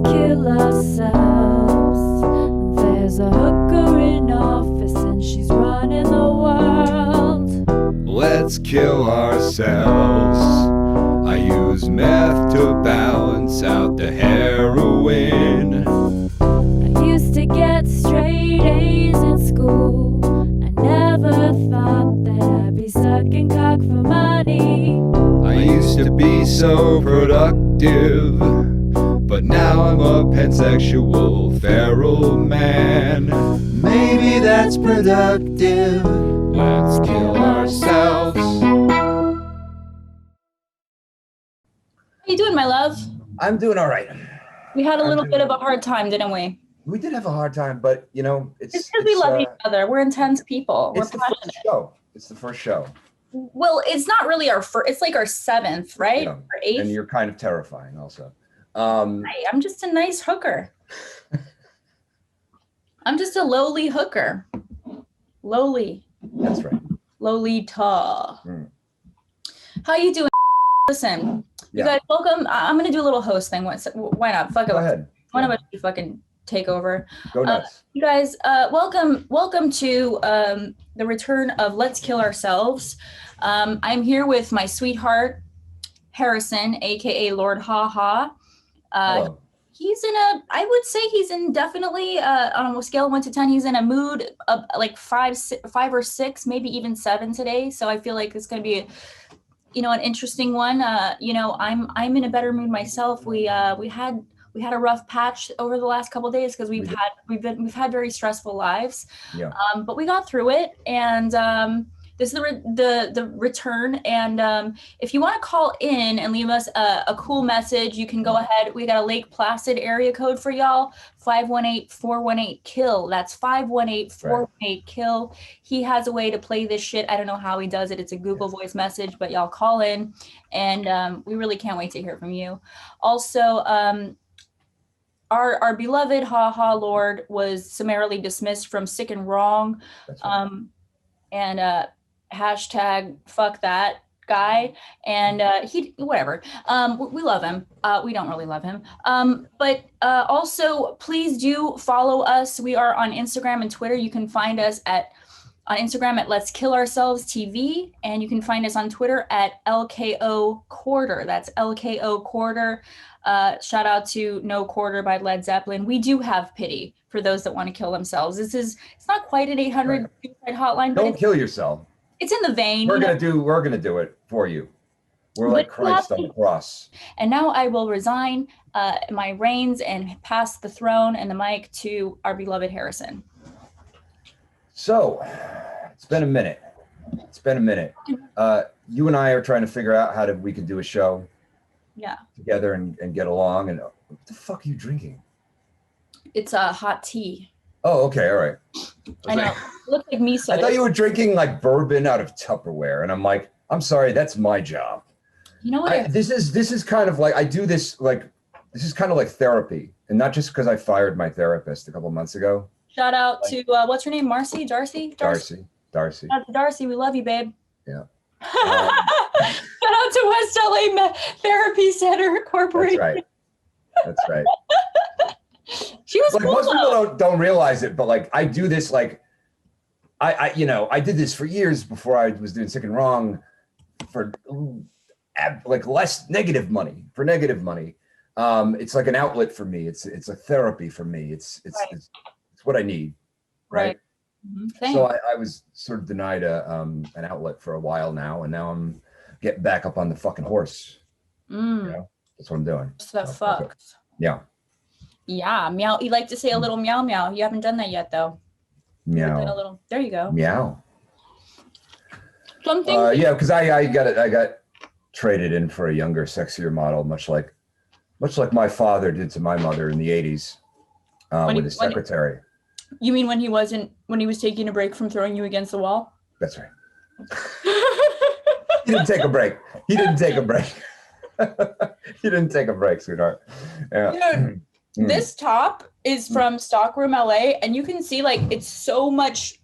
kill ourselves. There's a hooker in office and she's running the world. Let's kill ourselves. I use meth to balance out the heroin. I used to get straight A's in school. I never thought that I'd be sucking cock for money. I used to be so productive, but now I'm a pansexual feral man. Maybe that's productive. Let's kill ourselves. How you doing, my love? I'm doing all right. We had a little bit of a hard time, didn't we? We did have a hard time, but you know, It's because we love each other. We're intense people. We're It's the passionate. first show. It's the first show. Well, it's not really our first. It's like our seventh, right? Yeah. Or eighth. And you're kind of terrifying also. Hey, I'm just a nice hooker. I'm just a lowly hooker. Lowly. That's right. Lolita. Mm. How you doing? Listen, you guys, welcome. I'm going to do a little host thing. Why not? Fuck it. Go ahead. Why not you fucking take over? Go nuts. You guys, welcome to the return of Let's Kill Ourselves. I'm here with my sweetheart, Harrison, aka Lord Ha Ha. Hello. He's I would say he's in definitely on a scale of 1 to 10, he's in a mood of like 5 or 6, maybe even 7 today. So I feel like it's going to be an interesting one. I'm in a better mood myself. We had a rough patch over the last couple of days because we've had very stressful lives. Yeah. But we got through it, and this is the return. And if you want to call in and leave us a cool message, you can go ahead. We got a Lake Placid area code for y'all, 518-418-KILL. That's 518-418-KILL. He has a way to play this shit. I don't know how he does it. It's a Google voice message, but y'all call in, and we really can't wait to hear from you. Also, our beloved Ha Ha Lord was summarily dismissed from Sick and Wrong. That's right. And hashtag fuck that guy. And he, whatever. We love him. We don't really love him. But also, please do follow us. We are on Instagram and Twitter. You can find us on Instagram at Let's Kill Ourselves TV, and you can find us on Twitter at LKO Quarter. That's LKO Quarter. Shout out to No Quarter by Led Zeppelin. We do have pity for those that want to kill themselves. It's not quite an 800 suicide hotline, but Don't kill yourself. It's in the vein. We're gonna do it for you. We're like Christ on the cross. And now I will resign my reins and pass the throne and the mic to our beloved Harrison. So, it's been a minute. You and I are trying to figure out how we could do a show. Yeah. Together and get along. And what the fuck are you drinking? It's a hot tea. Oh, okay, all right. I know. It looks like miso. I thought you were drinking like bourbon out of Tupperware, and I'm like, I'm sorry, that's my job. You know what? This is kind of like I do this like this is kind of like therapy, and not just because I fired my therapist a couple months ago. Shout out to what's her name? Darcy. Darcy. Shout out to Darcy. We love you, babe. Yeah. Shout out to West LA Therapy Center Corporation. That's right. She was like cool, most people don't realize it, but like I do this like I did this for years before I was doing Sick and Wrong for like less negative money. It's like an outlet for me. It's a therapy for me. It's what I need. Right. Mm-hmm. So I was sort of denied an outlet for a while now, and now I'm getting back up on the fucking horse. That's what I'm doing. So fucked. Yeah. Yeah, meow. You like to say a little meow meow. You haven't done that yet, though. Meow. There you go. Meow. Something. Yeah, because I got traded in for a younger, sexier model, much like my father did to my mother in the '80s with his secretary. You mean when he was taking a break from throwing you against the wall? That's right. He didn't take a break. He didn't take a break, sweetheart. Yeah. Dude, this top is from Stockroom LA, and you can see like it's so much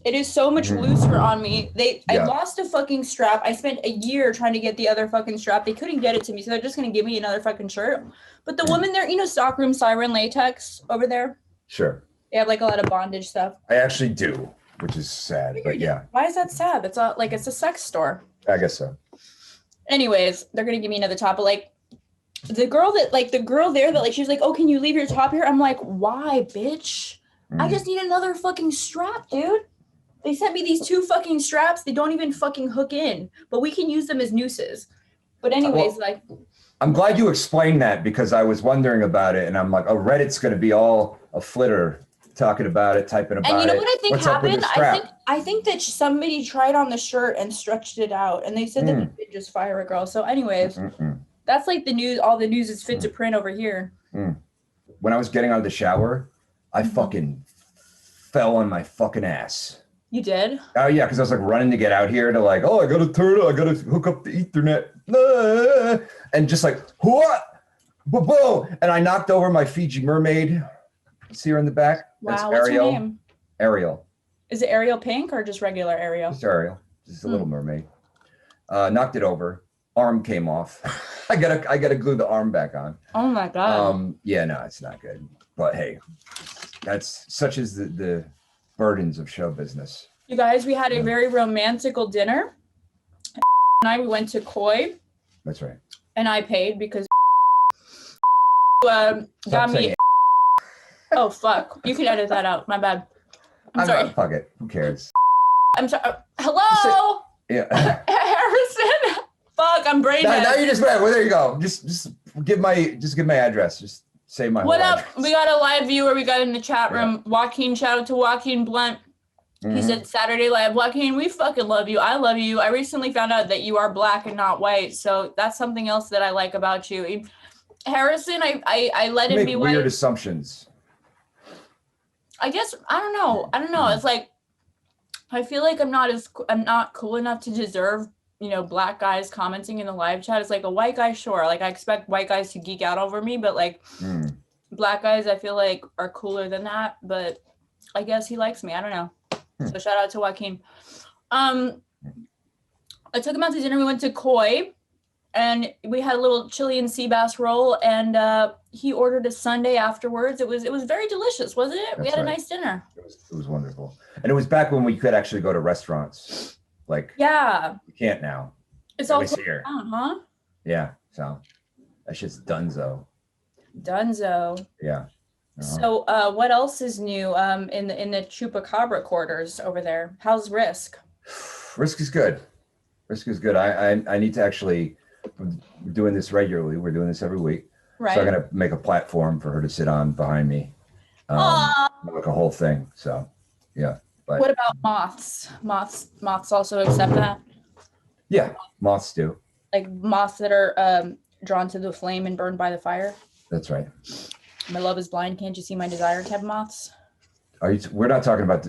It is so much looser on me. I Yeah. lost a fucking strap. I spent a year trying to get the other fucking strap. They couldn't get it to me, so they're just gonna give me another fucking shirt. But the woman there, you know, Stockroom Siren Latex over there. Sure. They have like a lot of bondage stuff. I actually do, which is sad, but yeah, Why is that sad? It's like it's a sex store. I guess so. Anyways, they're gonna give me another top, but like the girl there that like she's like, oh, can you leave your top here? I'm like, why, bitch? I just need another fucking strap, dude. They sent me these 2 fucking straps. They don't even fucking hook in, but we can use them as nooses. But anyways, like, I'm glad you explained that because I was wondering about it, and I'm like, oh, Reddit's going to be all a flitter talking about it, typing about it. and you know what I think What's up with happened? the strap? I think that somebody tried on the shirt and stretched it out, and they said that they did just fire a girl. So, anyways, that's like the news. All the news is fit to print over here. When I was getting out of the shower, I fucking fell on my fucking ass. You did? Oh yeah, because I was like running to get out here to like, oh, I gotta hook up the Ethernet, and just like what, boom, and I knocked over my Fiji mermaid. See her in the back? That's Wow, what's her Ariel. name? Ariel. Is it Ariel Pink or just regular Ariel? Just Ariel. Just a little mermaid. Knocked it over. Arm came off. I gotta glue the arm back on. Oh my god. Yeah, no, it's not good. But hey, that's such as the burdens of show business. You guys, we had a very romantical dinner. We went to Koi, That's right. and I paid because got me. saying Oh fuck! You can edit that out. My bad. I'm sorry. Fuck it. Who cares? I'm sorry. Hello, Yeah. Harrison. Fuck! I'm brain now dead. you just went. Well, there you go. Just give my address. Just say my. What whole up? address. We got a live viewer. We got in the chat room. Joaquin, shout out to Joaquin Blunt. He said Saturday Live. Joaquin, we fucking love you. I love you. I recently found out that you are black and not white, so that's something else that I like about you. Harrison, I let him Make be weird white. assumptions. I guess I don't know. It's like I feel like I'm not cool enough to deserve, you know, black guys commenting in the live chat. It's like a white guy, sure. Like I expect white guys to geek out over me, but like black guys, I feel like are cooler than that. But I guess he likes me. I don't know. So shout out to Joaquin. I took him out to dinner. We went to Koi, and we had a little Chilean sea bass roll, and he ordered a sundae afterwards. It was very delicious, wasn't it? We had a nice dinner. It was wonderful, and it was back when we could actually go to restaurants. Like we can't now. It's all closed down, huh? Yeah, so that shit's dunzo. Yeah. So what else is new in the Chupacabra quarters over there? How's Risk? Risk is good. I need to actually, we're doing this regularly. We're doing this every week. Right. So I'm going to make a platform for her to sit on behind me. Like a whole thing. So yeah. But what about moths? Moths also accept that? Yeah, moths do. Like moths that are drawn to the flame and burned by the fire? That's right. My love is blind. Can't you see my desire? Type moths. We're not talking about.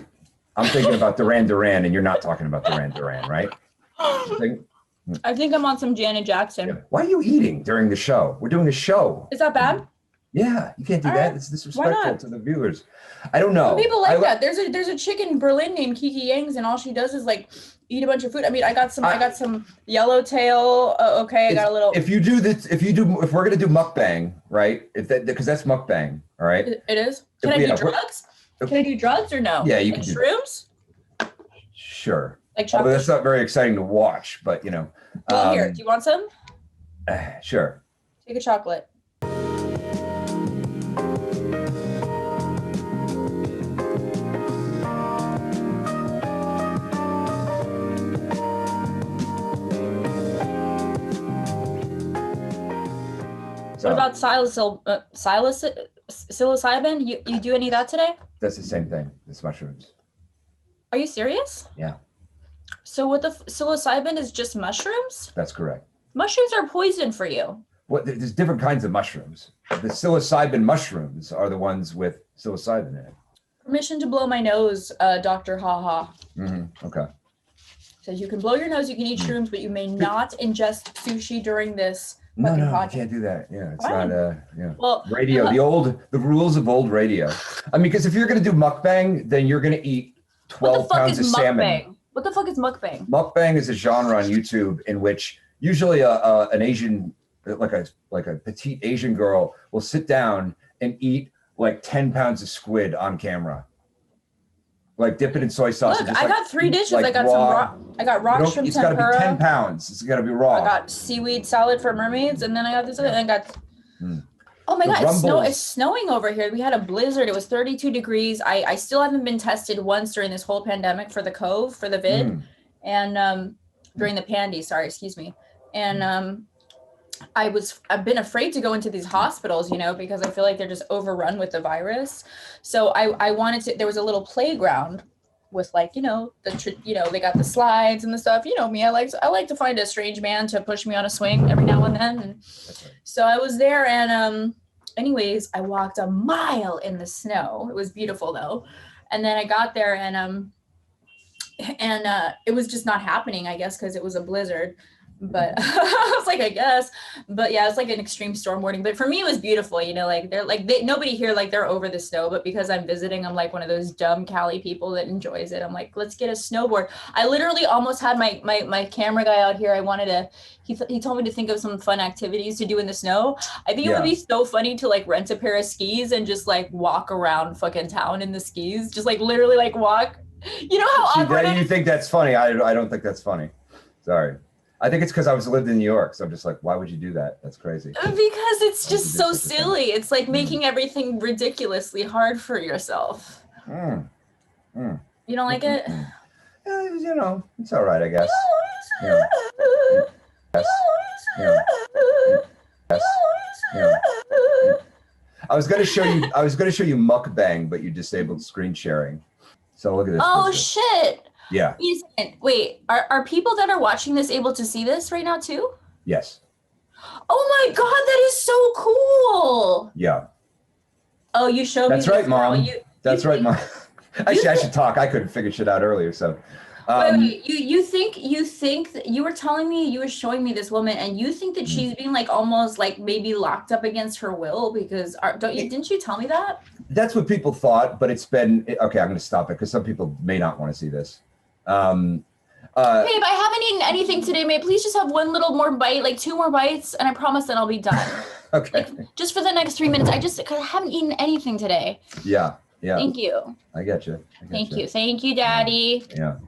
I'm thinking about Duran, and you're not talking about Duran, right? I think I'm on some Janet Jackson. Yeah. Why are you eating during the show? We're doing a show. Is that bad? Yeah, you can't do All that. right. It's disrespectful to the viewers. I don't know. People like that. There's a chick in Berlin named Kiki Yangs, and all she does is like eat a bunch of food. I mean, I got some yellowtail. Okay, I got a little. If we're gonna do mukbang, right? Because that's mukbang, all right? It is. Can I do drugs? Can I do drugs or no? Yeah, you like can do shrooms. Sure. Like chocolate. Although that's not very exciting to watch, but you know. Well, here, do you want some? Sure. Take a chocolate. What about psilocybin? You do any of that today? That's the same thing. It's mushrooms. Are you serious? Yeah. So what the psilocybin is just mushrooms? That's correct. Mushrooms are poison for you. Well, there's different kinds of mushrooms. The psilocybin mushrooms are the ones with psilocybin in it. Permission to blow my nose, Dr. Haha. Okay. Says you can blow your nose, you can eat shrooms, but you may not ingest sushi during this. No, you podcast. can't do that. Yeah, it's Why? not Well, radio. The rules of old radio. I mean, because if you're gonna do mukbang, then you're gonna eat 12 pounds of salmon. Mukbang? What the fuck is mukbang? Mukbang is a genre on YouTube in which usually an Asian, like a petite Asian girl, will sit down and eat like 10 pounds of squid on camera. Like dip it in soy sauce. Look, and just, I like, got 3 dishes. like I got some raw. I got raw shrimp It's got to tempura. be 10 pounds. It's got to be raw. I got seaweed salad for mermaids, and then I got this other. And I got. Oh my The God! It's rumbles. snowing over here. We had a blizzard. It was 32 degrees. I still haven't been tested once during this whole pandemic for the cove for the vid, and during the pandy. Sorry, excuse me. And I've been afraid to go into these hospitals, you know, because I feel like they're just overrun with the virus. So I wanted to. There was a little playground with, like, you know, they got the slides and the stuff. You know me, I like to find a strange man to push me on a swing every now and then. And so I was there, and anyways, I walked a mile in the snow. It was beautiful though. And then I got there, and it was just not happening, I guess, because it was a blizzard. But I was like, I guess, but yeah, it's like an extreme storm warning. But for me, it was beautiful, you know, like nobody here, like, they're over the snow, but because I'm visiting, I'm like one of those dumb Cali people that enjoys it. I'm like, let's get a snowboard. I literally almost had my camera guy out here. He told me to think of some fun activities to do in the snow. I think it would be so funny to like rent a pair of skis and just like walk around fucking town in the skis, just like literally like walk. You know how awkward you think that's funny? I don't think that's funny. Sorry. I think it's because I lived in New York, so I'm just like, why would you do that? That's crazy. Because it's just so silly. It's like making everything ridiculously hard for yourself. You don't like it? Yeah, you know, it's all right, I guess. Yeah. Yes. Yeah. Yes. Yeah. I was gonna show you mukbang, but you disabled screen sharing. So look at this. Oh shit. Yeah. Wait, are people that are watching this able to see this right now too? Yes. Oh my God, that is so cool. Yeah. Oh, you showed me. That's right, Mom. That's right, Mom. Actually, I should talk. I couldn't figure shit out earlier, so. Wait, you think that you were telling me, you were showing me this woman, and you think that she's being like almost like maybe locked up against her will because didn't you tell me that? That's what people thought, but it's been okay. I'm going to stop it because some people may not want to see this. Babe, I haven't eaten anything today. May I please just have one little more bite, like 2 more bites, and I promise then I'll be done. Okay. Like, just for the next 3 minutes. Because I haven't eaten anything today. Yeah. Thank you. I get you. Thank you, Daddy. Yeah.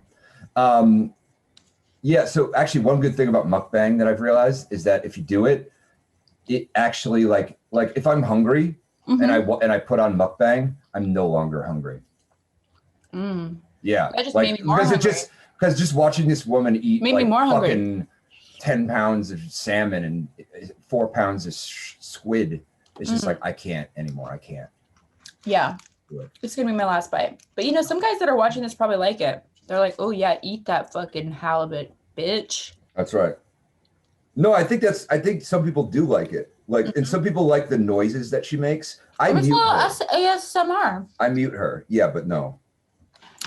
Yeah. So actually, one good thing about mukbang that I've realized is that if you do it, it actually like if I'm hungry and I put on mukbang, I'm no longer hungry. Yeah. That just made me more hungry. Because just watching this woman eat made me more hungry. Fucking 10 pounds of salmon and 4 pounds of squid, it's just like, I can't anymore. I can't. Yeah. It's going to be my last bite. But you know, some guys that are watching this probably like it. They're like, oh yeah, eat that fucking halibut, bitch. That's right. No, I think some people do like it. Like, and some people like the noises that she makes. I mute her. ASMR. I mute her. Yeah, but no.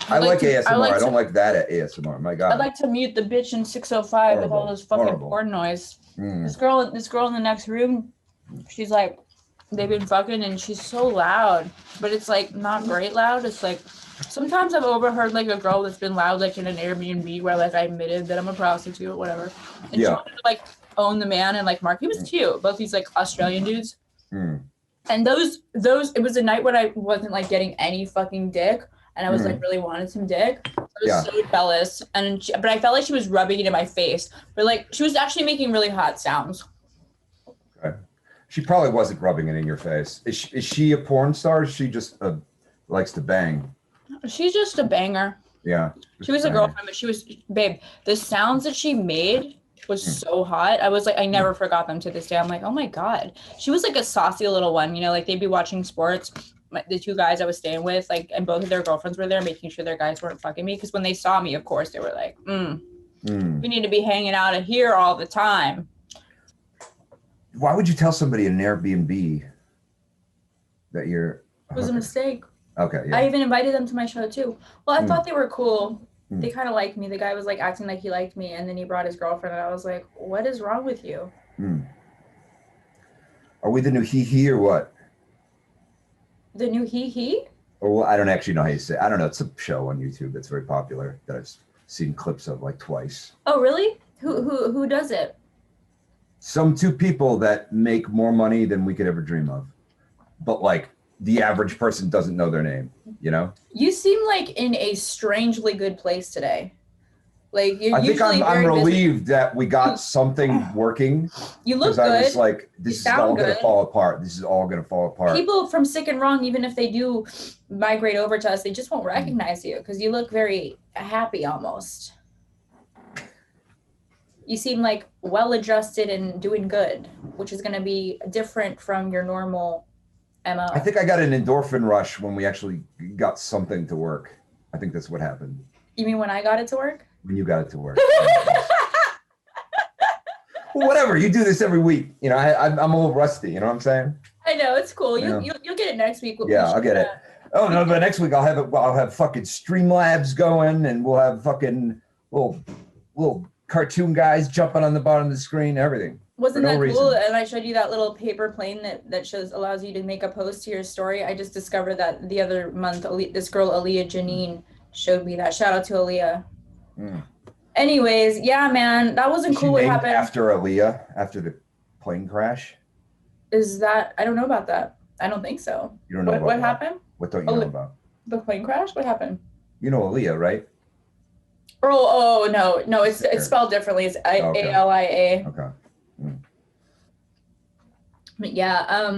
I like ASMR. I don't like that at ASMR. My God. I'd like to mute the bitch in 605 with all those fucking porn noise. This girl in the next room, she's like, they've been fucking and she's so loud, but it's like not great loud. It's like sometimes I've overheard like a girl that's been loud like in an Airbnb where like I admitted that I'm a prostitute or whatever. And she wanted to like own the man and like Mark. He was cute. Both these like Australian dudes. And those it was a night when I wasn't like getting any fucking dick. And I was like really wanted some dick. I was so jealous. But I felt like she was rubbing it in my face. But like she was actually making really hot sounds. Okay. She probably wasn't rubbing it in your face. Is she a porn star? Or is she just likes to bang? She's just a banger. Yeah. She was a girlfriend, but babe, the sounds that she made was so hot. I was like, I never forgot them to this day. I'm like, oh my God. She was like a saucy little one, you know, like they'd be watching sports. The 2 guys I was staying with, like, and both of their girlfriends were there making sure their guys weren't fucking me. Because when they saw me, of course, they were like, we need to be hanging out at here all the time. Why would you tell somebody in an Airbnb that you're... It was a mistake. Okay, yeah. I even invited them to my show, too. Well, I thought they were cool. They kind of liked me. The guy was, like, acting like he liked me, and then he brought his girlfriend, and I was like, what is wrong with you? Are we the new he or what? The new he? or well, I don't actually know how you say it. I don't know. It's a show on YouTube that's very popular that I've seen clips of like twice. Oh, really? Who does it? Some two people that make more money than we could ever dream of, but like the average person doesn't know their name, you know? You seem like in a strangely good place today. Like you're I think usually I'm very busy. relieved that we got something working. You look I was good. like, this is all going to fall apart. This is all going to fall apart. People from Sick and Wrong, even if they do migrate over to us, they just won't recognize you because you look very happy almost. You seem like well-adjusted and doing good, which is going to be different from your normal MO. I think I got an endorphin rush when we actually got something to work. I think that's what happened. You mean when I got it to work? When you got it to work. Well, whatever. You do this every week. You know, I'm a little rusty. You know what I'm saying? I know, it's cool. Yeah. You'll get it next week. Yeah, I'll get it. Oh no, but next week I'll have fucking Streamlabs going, and we'll have fucking little cartoon guys jumping on the bottom of the screen, everything. Wasn't that cool? And I showed you that little paper plane that allows you to make a post to your story. I just discovered that the other month. This girl Aaliyah Janine showed me that. Shout out to Aaliyah. Anyways, yeah, man, that wasn't cool. What happened after Aaliyah, after the plane crash? Is that I don't know about that. I don't think so. You don't know what happened? What don't you know about? The plane crash? What happened? You know Aaliyah, right? Oh no, it's spelled differently. It's ALIA. Okay. But yeah,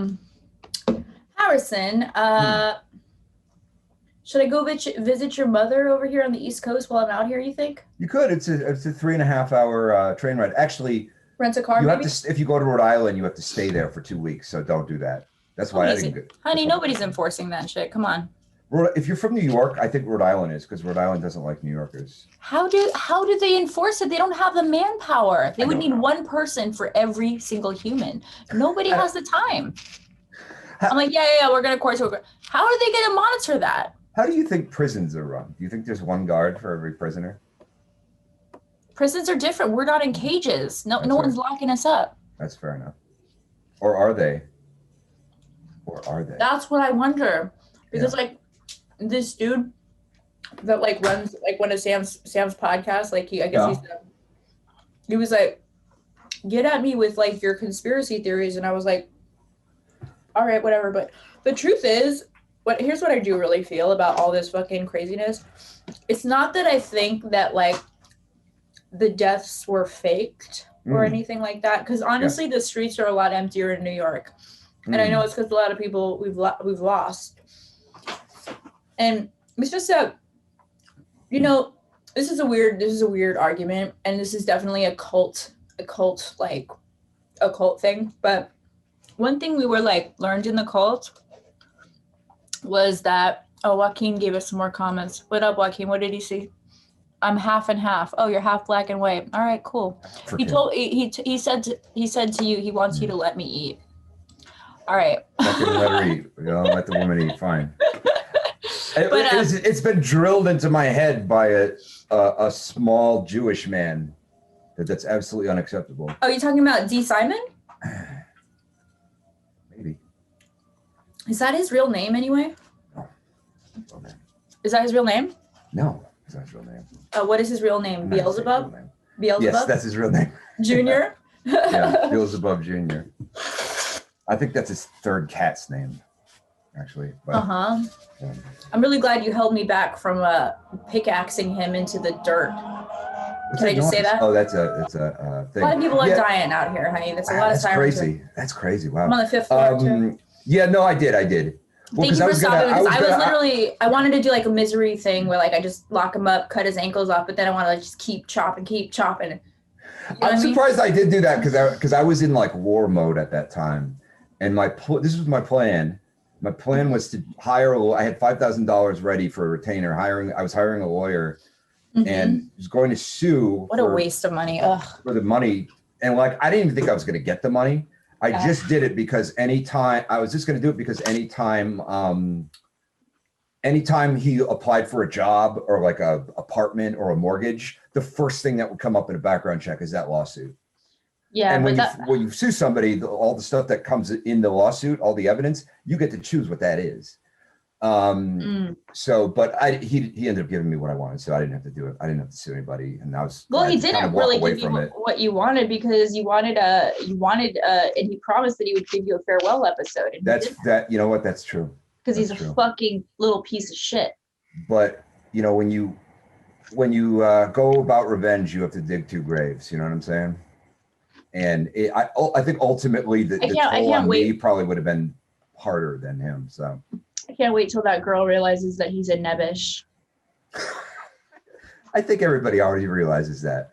Harrison, should I go visit your mother over here on the East Coast while I'm out here, you think? You could. It's a 3.5 hour train ride. Actually, rent a car, you maybe? have to, if you go to Rhode Island, you have to stay there for 2 weeks. So don't do that. That's why I didn't go. Honey, nobody's enforcing that shit. Come on. If you're from New York, I think Rhode Island is, because Rhode Island doesn't like New Yorkers. How do they enforce it? They don't have the manpower. They would need one person for every single human. Nobody has the time. I'm like, yeah, we're gonna court. How are they gonna monitor that? How do you think prisons are run? Do you think there's one guard for every prisoner? Prisons are different. We're not in cages. No one's locking us up. That's fair enough. Or are they? That's what I wonder. Because like this dude that like runs like one of Sam's podcasts, like he was like, get at me with like your conspiracy theories, and I was like, all right, whatever. But the truth is, here's what I do really feel about all this fucking craziness. It's not that I think that like the deaths were faked or anything like that, because honestly the streets are a lot emptier in New York, and I know it's because a lot of people we've lost. And it's just that, you know, this is a weird argument, and this is definitely a cult thing. But one thing we were like learned in the cult was that, Joaquin gave us some more comments. What up, Joaquin? What did he see? I'm half and half. Oh, you're half black and white. All right, cool. He said to you, he wants you to let me eat. All right. Fucking let her eat. You know, let the woman eat. Fine. It's been drilled into my head by a small Jewish man that's absolutely unacceptable. Oh, you talking about D. Simon? Maybe. Is that his real name anyway? No. Okay. Is that his real name? No, it's not his real name. What is his real name? Beelzebub? Beelzebub? Yes, that's his real name. Junior? Yeah, Beelzebub Jr. I think that's his third cat's name, actually. Yeah. I'm really glad you held me back from pickaxing him into the dirt. Can I just say that? Oh, it's a thing. A lot of people are dying out here, honey. That's a lot of sirens. Crazy. That's crazy. Wow. I'm on the 5th floor too. Yeah, no, I did. Well, Thank you for stopping, because I wanted to do like a misery thing where like I just lock him up, cut his ankles off, but then I want to like just keep chopping. You know I'm surprised I did do that because I was in like war mode at that time, and this was my plan. My plan was to hire I had $5,000 ready for a retainer. I was hiring a lawyer, and was going to sue. What a waste of money! Ugh. For the money, and like I didn't even think I was going to get the money. I just did it because anytime he applied for a job or like a apartment or a mortgage, the first thing that would come up in a background check is that lawsuit. Yeah, and when you sue somebody, all the stuff that comes in the lawsuit, all the evidence, you get to choose what that is. So, but he ended up giving me what I wanted, so I didn't have to do it. I didn't have to sue anybody, and I was Well, he glad to kind didn't of walk really away give you from it. what you wanted because you wanted, and he promised that he would give you a farewell episode. And That's that. You know what? That's true. Because he's a fucking little piece of shit. But you know, when you go about revenge, you have to dig 2 graves. You know what I'm saying? And I think ultimately the toll on me probably would have been harder than him. So I can't wait till that girl realizes that he's a nebbish. I think everybody already realizes that.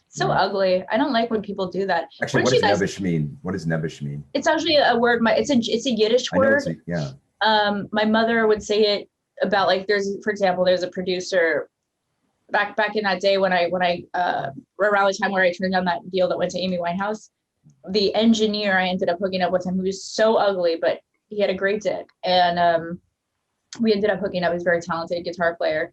So ugly. I don't like when people do that. Actually, what does nebbish mean? What does nebbish mean? It's actually a word. It's a Yiddish word. Yeah. My mother would say it about like for example, there's a producer back in that day when I around the time where I turned down that deal that went to Amy Winehouse, the engineer I ended up hooking up with him, who was so ugly, but he had a great dick. And we ended up hooking up. He's a very talented guitar player.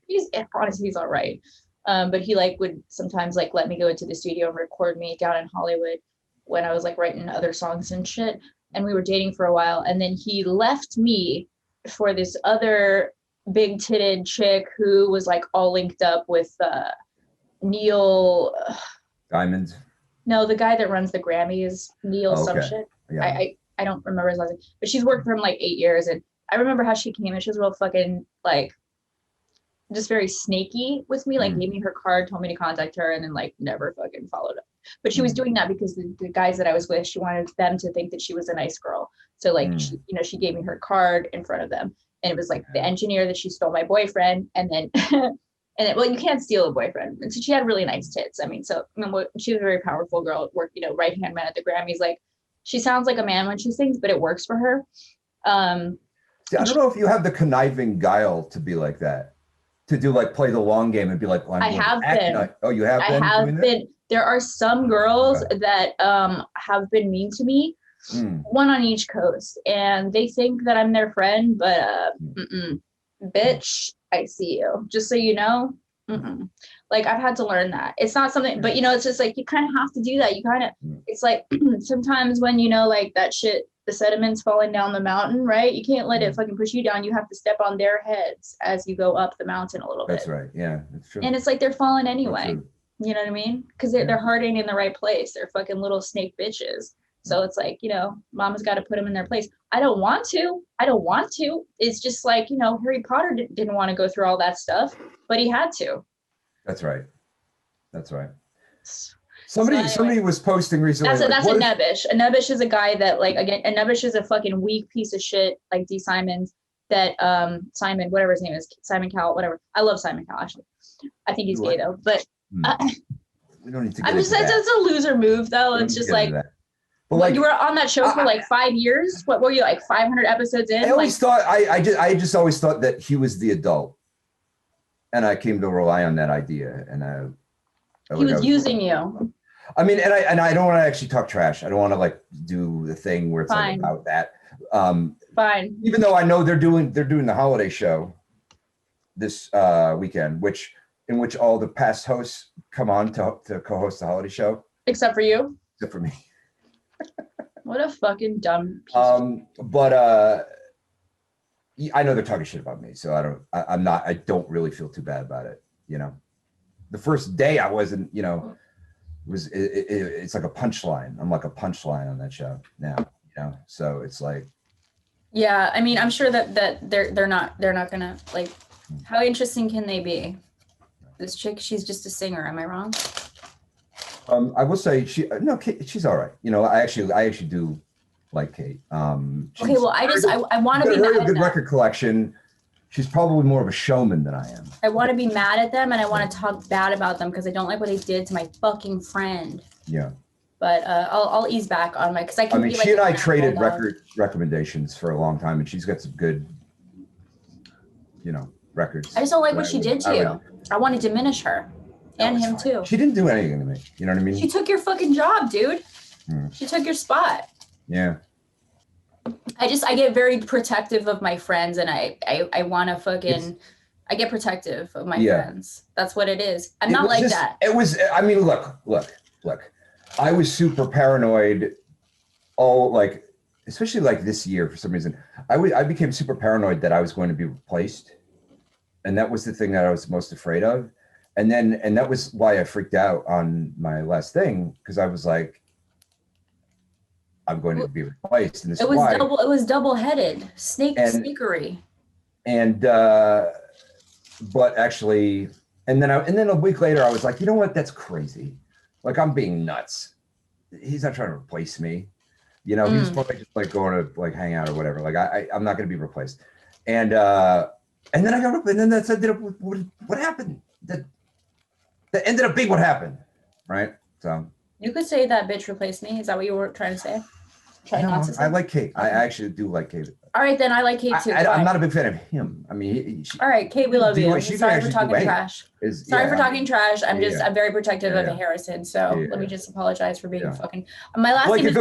Honestly, he's all right. But he like would sometimes like let me go into the studio and record me down in Hollywood when I was like writing other songs and shit. And we were dating for a while. And then he left me for this other big titted chick who was like all linked up with Neil Diamond. No, the guy that runs the Grammys, Neil some shit. Yeah. I don't remember his last name, but she's worked for him like 8 years. And I remember how she came and she was real fucking like just very snaky with me, like gave me her card, told me to contact her, and then like never fucking followed up. But she was doing that because the guys that I was with, she wanted them to think that she was a nice girl. So like she gave me her card in front of them. And it was like the engineer that she stole my boyfriend, and then well, you can't steal a boyfriend. And so she had really nice tits. I mean, she was a very powerful girl at work, right hand man at the Grammys. Like she sounds like a man when she sings, but it works for her. I don't know if you have the conniving guile to be like that, to do like play the long game and be like, well, I have been. Oh, you have been? I have been. There are some girls that have been mean to me. One on each coast, and they think that I'm their friend, but bitch, I see you, just so you know. Like I've had to learn that it's not something, but it's just like you kind of have to do that. You kind of it's like sometimes when like that shit, the sediment's falling down the mountain, right? You can't let it fucking push you down. You have to step on their heads as you go up the mountain a little bit. That's right. Yeah, that's true. And it's like they're falling anyway. You know what I mean? Because their heart ain't in the right place. They're fucking little snake bitches. So it's like, mama's got to put them in their place. I don't want to. It's just like, Harry Potter didn't want to go through all that stuff, but he had to. That's right. Somebody was posting recently. That's a nebbish. A nebbish is a guy that like, again, a nebbish is a fucking weak piece of shit, like D. Simons, that Simon, whatever his name is, Simon Cowell, whatever. I love Simon Cowell, actually. I think he's gay though, but we don't need to get into that. That's a loser move though. It's just like, but like, you were on that show for like 5 years. What were you, like 500 episodes in? I just always thought that he was the adult, and I came to rely on that idea. And he was using you. I mean, and I don't want to actually talk trash. I don't want to like do the thing where it's like about that. Fine. Even though I know they're doing the holiday show this weekend, in which all the past hosts come on to co-host the holiday show, except for you. Except for me. What a fucking dumb piece but I know they're talking shit about me, so I don't really feel too bad about it. The first day I wasn't, it's like a punchline. I'm like a punchline on that show now, so it's like, yeah, I mean, I'm sure that they're not gonna like, how interesting can they be? This chick, she's just a singer, am I wrong? I will say Kate, she's all right. I actually do like Kate. Okay, well, I want to be mad at good them. Record collection. She's probably more of a showman than I am. I want to be mad at them, and I want to talk bad about them because I don't like what they did to my fucking friend. Yeah. But I'll ease back on my, because I mean, she and I traded record recommendations for a long time, and she's got some good, records. I just don't like what she did to you. I want to diminish her. And him too. She didn't do anything to me. You know what I mean? She took your fucking job, dude. She took your spot. Yeah. I get very protective of my friends, and I want to fucking, I get protective of my friends. That's what it is. I'm not like that. It was, I mean, look. I was super paranoid. especially like this year for some reason, I became super paranoid that I was going to be replaced. And that was the thing that I was most afraid of. And that was why I freaked out on my last thing, because I was like, I'm going to be replaced. And this It is was why. double. It was double-headed. Snakery. And but actually, and then a week later, I was like, you know what? That's crazy. Like, I'm being nuts. He's not trying to replace me. You know, he's probably just like going to like hang out or whatever. Like, I'm not going to be replaced. And then I got, and then that's what happened. That ended up being what happened, right? So You could say that bitch replaced me. Is that what you were trying to say? Try not to say. I like Kate. I actually do like Kate. All right, then I like Kate too. I'm not a big fan of him. I mean, all right, Kate, we love you. She Sorry for talking trash. Sorry for talking trash. I'm very protective of Harrison. So let me just apologize for being fucking. My last name if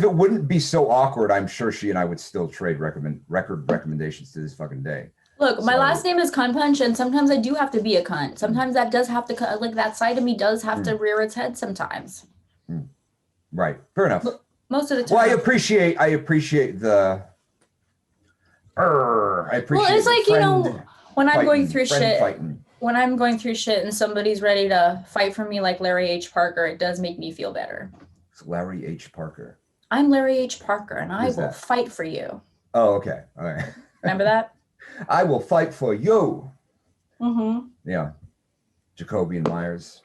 it wouldn't be so awkward, I'm sure she and I would still trade record recommendations to this fucking day. Look, my last name is KUNTPUNCH, and sometimes I do have to be a cunt. Sometimes that does have to, like, that side of me does have to rear its head sometimes. Right. Fair enough. Most of the time. Well, I appreciate the. I appreciate. Well, it's like, you know, when I'm going through shit, fighting. when I'm going through shit and somebody's ready to fight for me like Larry H. Parker, it does make me feel better. It's Larry H. Parker. I'm Larry H. Parker, and I will fight for you. Oh, okay. All right. Remember that? I will fight for you. Mm-hmm. Yeah. Jacoby and Myers.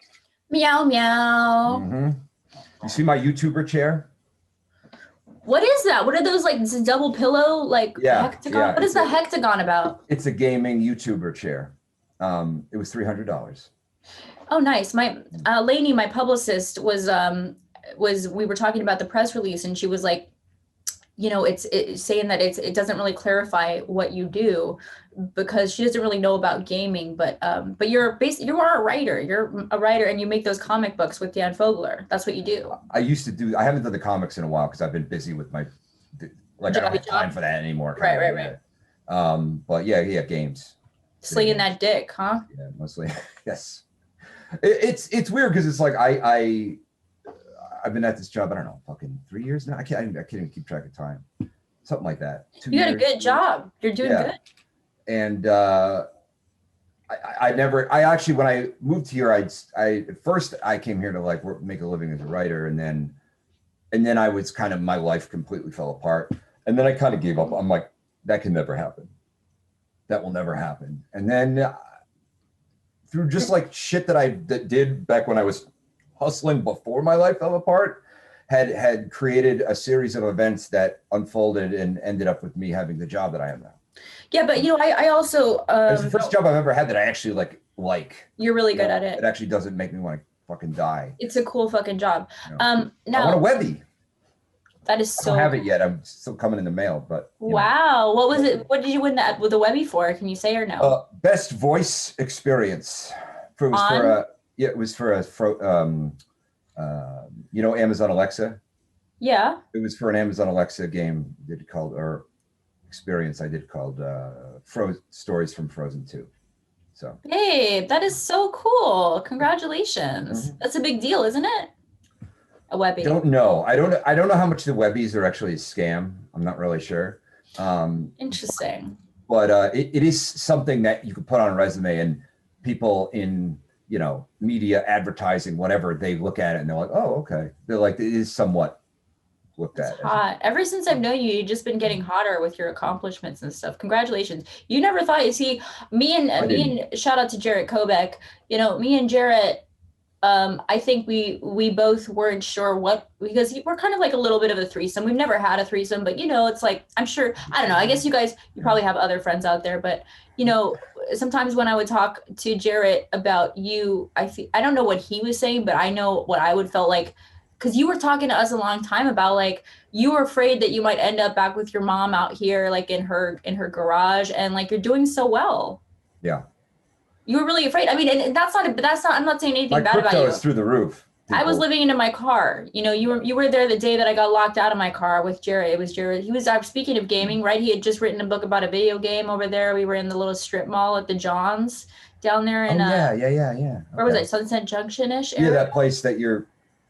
Meow, meow. Mm-hmm. You see my YouTuber chair? What is that? What are those, like, double pillow, like, hectagon? Yeah, what is the hectagon about? It's a gaming YouTuber chair. It was $300. Oh, nice. My Lainey, my publicist, was we were talking about the press release, and she was like, you know, it's saying that it doesn't really clarify what you do, because she doesn't really know about gaming, but you are a writer. You're a writer, and you make those comic books with Dan Fogler. That's what you do. I haven't done the comics in a while because I've been busy with my, like, I don't have time for that anymore. Right. But yeah, games. Slinging that dick, huh? Yeah, mostly. Yes. It's weird because it's like I've been at this job, I don't know, fucking 3 years now. I can't even keep track of time. Something like that. You got a good job. You're doing good. And I actually, when I moved here, at first I came here to like make a living as a writer, and then I was kind of, my life completely fell apart, and then I kind of gave up. I'm like, that can never happen. That will never happen. And then through just like shit that I did back when I was hustling before my life fell apart, had created a series of events that unfolded and ended up with me having the job that I have now. Yeah, but you know, I also it's the first job I've ever had that I actually like. You're really good at it. It actually doesn't make me want to fucking die. It's a cool fucking job. Now I want a Webby. That is so. I don't have it yet. I'm still coming in the mail, but wow. What was it? What did you win that with the Webby for? Can you say or no? Best voice experience. It was for you know, Amazon Alexa. Yeah. It was for an Amazon Alexa game experience I did called Stories from Frozen 2. So. Babe, that is so cool. Congratulations. Mm-hmm. That's a big deal, isn't it? A Webby. I don't know. I don't know how much the Webbies are actually a scam. I'm not really sure. Interesting. But it is something that you could put on a resume, and people in, you know, media, advertising, whatever, they look at it and they're like, oh, okay. They're like, it is somewhat looked at. Hot. Ever since I've known you, you've just been getting hotter with your accomplishments and stuff. Congratulations. You never thought, you see, me and shout out to Jarrett Kobeck, you know, me and Jarrett, I think we both weren't sure because we're kind of like a little bit of a threesome. We've never had a threesome, but you know, it's like, I'm sure, I don't know, I guess you probably have other friends out there, but you know, sometimes when I would talk to Jarrett about you, I don't know what he was saying, but I know what I would felt like, because you were talking to us a long time about, like, you were afraid that you might end up back with your mom out here, like in her garage, and like, you're doing so well. Yeah. You were really afraid. I mean, and I'm not saying anything bad about you. My crypto is through the roof. I was living in my car. You know, you were there the day that I got locked out of my car with Jared. It was Jared. Speaking of gaming, right? He had just written a book about a video game over there. We were in the little strip mall at the Johns down there in yeah. Where was it? Sunset Junction-ish area? Yeah, that place that your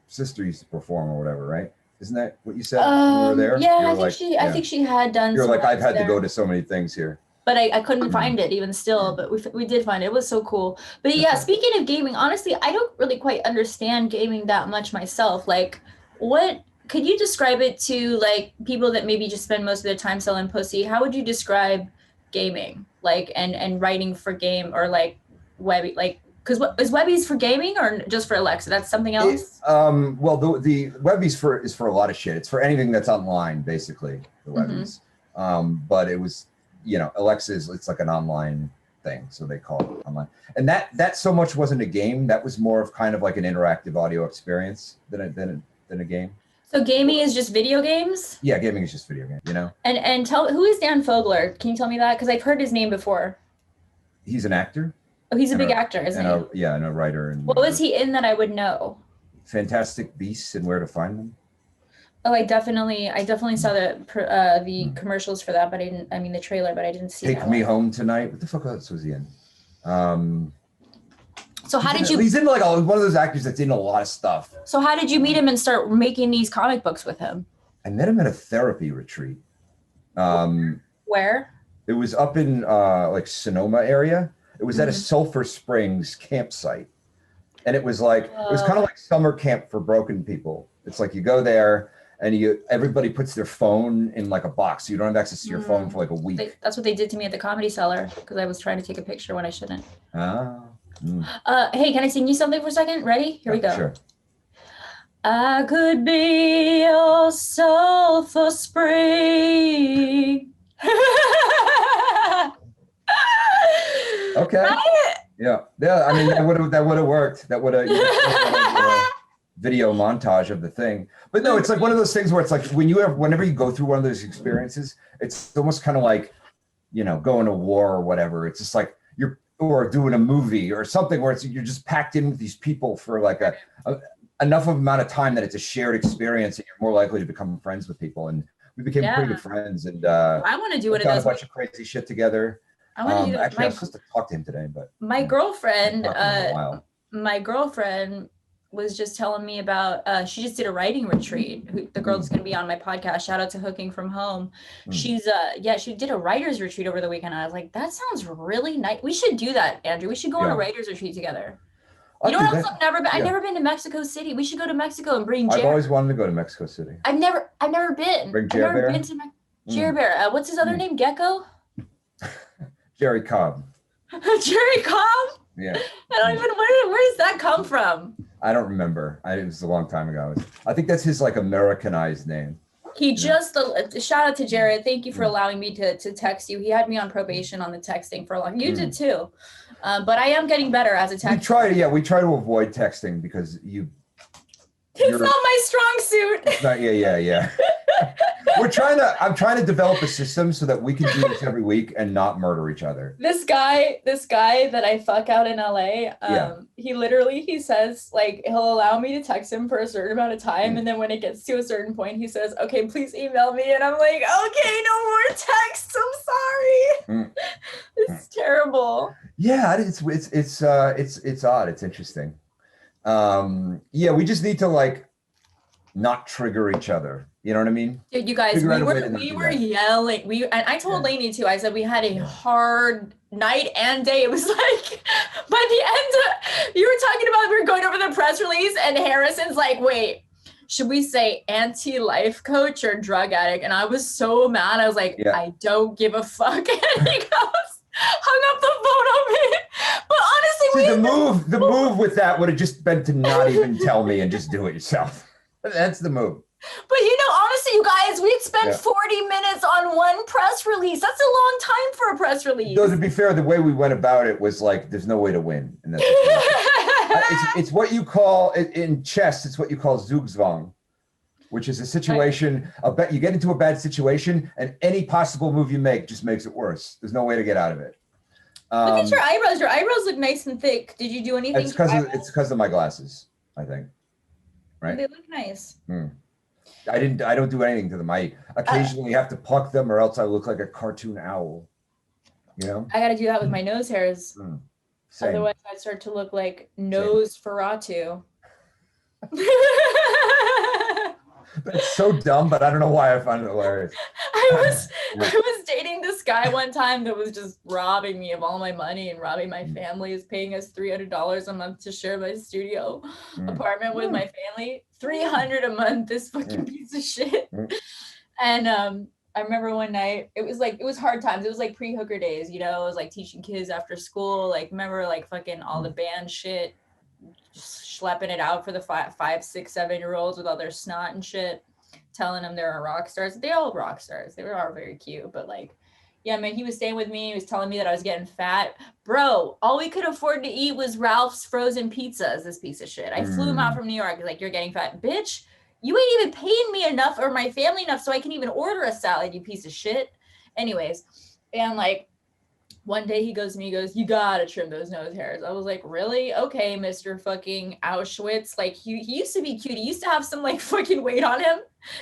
sister used to perform or whatever, right? Isn't that what you said when you were there? Yeah, You were I think like, I think she had done. You're some like, I've rides had to there. go to so many things here. But I couldn't find it even still, but we did find it. It was so cool. But yeah, speaking of gaming, honestly, I don't really quite understand gaming that much myself. Like, what could you describe it to like people that maybe just spend most of their time selling pussy? How would you describe gaming? Like and writing for game or like webby like because what is Webby's for gaming or just for Alexa? That's something else? Well, the Webby's is for a lot of shit. It's for anything that's online, basically, the Webby's. But it was, you know, Alexa it's like an online thing, so they call it online. And that so much wasn't a game. That was more of kind of like an interactive audio experience than a game. So gaming is just video games? Yeah, gaming is just video game, you know? And tell who is Dan Fogler? Can you tell me that? Because I've heard his name before. He's an actor. Oh, he's a big actor, isn't he? Yeah, and a writer. And what was he in that I would know? Fantastic Beasts and Where to Find Them. Oh, I definitely saw the commercials for that, but I didn't. I mean, the trailer, but I didn't see. Take Me Home Tonight. What the fuck else was he in? So how did you? He's in like one of those actors that's in a lot of stuff. So how did you meet him and start making these comic books with him? I met him at a therapy retreat. Where? It was up in like Sonoma area. It was at a Sulphur Springs campsite. And it was like, it was kind of like summer camp for broken people. It's like you go there and everybody puts their phone in like a box. So you don't have access to your phone for like a week. That's what they did to me at the Comedy Cellar because I was trying to take a picture when I shouldn't. Hey, can I sing you something for a second? Ready? Here we go. Sure. I could be your sulfur spring. Okay. Right? Yeah. I mean, that would have worked. That would have video montage of the thing. But no, it's like one of those things where it's like whenever you go through one of those experiences, it's almost kind of like, you know, going to war or whatever. It's just like or doing a movie or something where you're just packed in with these people for like enough of amount of time that it's a shared experience and you're more likely to become friends with people. And we became pretty good friends. And I want to do one of those. A bunch of crazy shit together. I want to do that. Actually, I was supposed to talk to him today, but my girlfriend was just telling me about she just did a writing retreat. The girl that's going to be on my podcast, shout out to Hooking from Home. She's she did a writer's retreat over the weekend. I was like, that sounds really nice. We should do that, Andrew. We should go on a writer's retreat together. You know what else I've never been? I've never been to Mexico City. We should go to Mexico and bring Jared. I've always wanted to go to Mexico City. I've never been. Bring Jared. I've never been to Jared Bear. What's his other name? Gecko? Jerry Cobb. Jerry Cobb? Yeah. I don't even, where does that come from? I don't remember. It was a long time ago. I think that's his like Americanized name. He just, shout out to Jared. Thank you for allowing me to text you. He had me on probation on the texting for a long, you did too. But I am getting better as a texter. We try to avoid texting because it's not my strong suit. It's not, yeah. I'm trying to develop a system so that we can do this every week and not murder each other. This guy that I fuck out in LA, he says like he'll allow me to text him for a certain amount of time, and then when it gets to a certain point, he says, "Okay, please email me," and I'm like, "Okay, no more texts. I'm sorry." It's terrible. Yeah, it's odd. It's interesting. We just need to like not trigger each other. You know what I mean? Dude, you guys, we were yelling. And I told Lainey too. I said we had a hard night and day. It was like by the end you were talking about we were going over the press release, and Harrison's like, "Wait, should we say anti-life coach or drug addict?" And I was so mad. I was like, "I don't give a fuck." And he goes, hung up the phone on me. But honestly, the move with that would have just been to not even tell me and just do it yourself. That's the move. But honestly, you guys, we'd spend 40 minutes on one press release. That's a long time for a press release. Though, to be fair, the way we went about it was like, there's no way to win. And that's it's what you call, in chess, it's what you call Zugzwang, which is a situation, you get into a bad situation, and any possible move you make just makes it worse. There's no way to get out of it. Look at your eyebrows. Your eyebrows look nice and thick. Did you do anything? It's because of my glasses, I think. Right? They look nice. I don't do anything to them. I occasionally have to pluck them, or else I look like a cartoon owl. You know? I got to do that with my nose hairs. Otherwise, I start to look like Nosferatu. That's so dumb, but I don't know why I find it hilarious. I was dating this guy one time that was just robbing me of all my money and robbing my family. Is paying us $300 a month to share my studio apartment with my family. $300 a month, this fucking piece of shit. And I remember one night, it was hard times. It was like pre-hooker days, you know, it was like teaching kids after school. Like, remember like fucking all the band shit, schlepping it out for the 5, 6, 7-year-olds with all their snot and shit, telling them they're rock stars. They all rock stars. They were all very cute, but like, yeah, man, he was staying with me. He was telling me that I was getting fat. Bro, all we could afford to eat was Ralph's frozen pizzas, this piece of shit. I flew him out from New York. Like, you're getting fat. Bitch, you ain't even paying me enough or my family enough so I can even order a salad, you piece of shit. Anyways, and like, one day he goes to me, he goes, you gotta trim those nose hairs. I was like, really? Okay, Mr. fucking Auschwitz. Like, he used to be cute. He used to have some like fucking weight on him.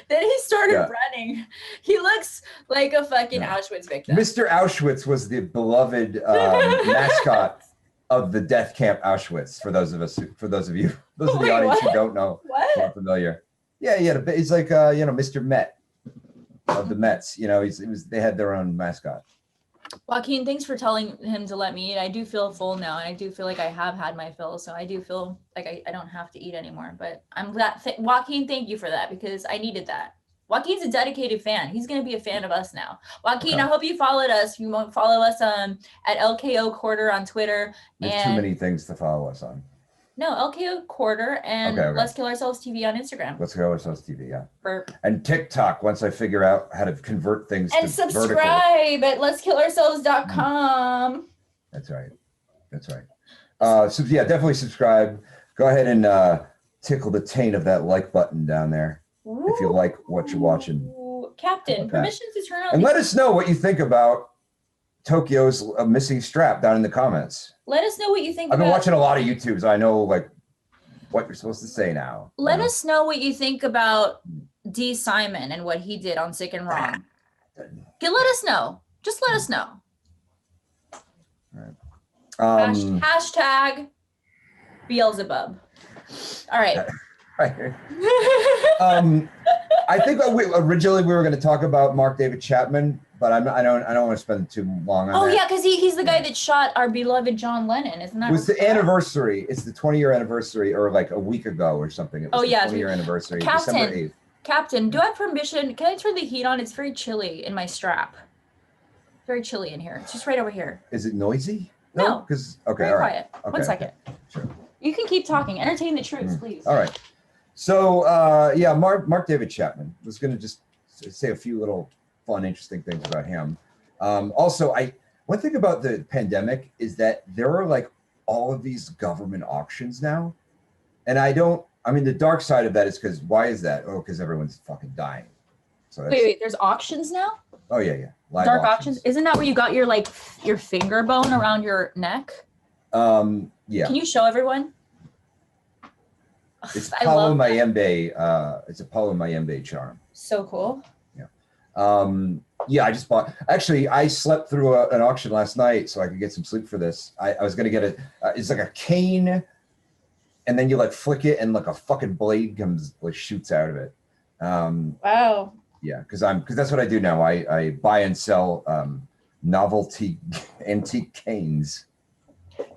Then he started running. He looks like a fucking Auschwitz victim. Mr. Auschwitz was the beloved mascot of the death camp Auschwitz. For those of you, those of the audience who don't know, not familiar. Yeah, he had a bit. He's like, Mr. Met of the Mets. You know, they had their own mascot. Joaquin, thanks for telling him to let me eat. I do feel full now, and I do feel like I have had my fill, so I do feel like I don't have to eat anymore. But I'm glad, Joaquin, thank you for that, because I needed that. Joaquin's a dedicated fan. He's going to be a fan of us now. Joaquin, I hope you followed us. You won't follow us at LKO Quarter on Twitter. There's too many things to follow us on. No, LKO Quarter and Let's Kill Ourselves TV on Instagram. Let's Kill Ourselves TV, yeah. And TikTok, once I figure out how to convert things and to subscribe at letskillourselves.com. That's right. So yeah, definitely subscribe. Go ahead and tickle the taint of that like button down there. Ooh. If you like what you're watching. Captain, permission to turn on. And let us know what you think about Tokyo's missing strap down in the comments. Let us know what you think. I've been watching a lot of YouTubes. I know like what you're supposed to say now. Let us know what you think about D. Simon and what he did on Sick and Wrong. Let us know. Just let us know. All right. Hashtag Beelzebub. All right. I think originally we were going to talk about Mark David Chapman, but I don't want to spend too long on that. Yeah, because he's the guy that shot our beloved John Lennon, isn't that? It was the anniversary. It's the 20-year anniversary, or like a week ago or something. It was the 20-year anniversary, December 8th. Captain, do I have permission? Can I turn the heat on? It's very chilly in my strap. Very chilly in here. It's just right over here. Is it noisy? No. Because very quiet. Okay, 1 second. Okay. Sure. You can keep talking. Entertain the troops, please. All right. So Mark David Chapman was going to just say a few little fun, interesting things about him. Also, one thing about the pandemic is that there are like all of these government auctions now, and the dark side of that is because why is that? Oh, because everyone's fucking dying. So wait, there's auctions now? Oh yeah. Live dark auctions. Isn't that where you got your finger bone around your neck? Yeah. Can you show everyone? It's Paulo Mayembe. It's a Paulo Mayembe charm. So cool. Yeah. I just bought. Actually, I slept through an auction last night so I could get some sleep for this. I was gonna get it's like a cane, and then you like flick it, and like a fucking blade shoots out of it. Wow. Yeah, because that's what I do now. I buy and sell novelty antique canes.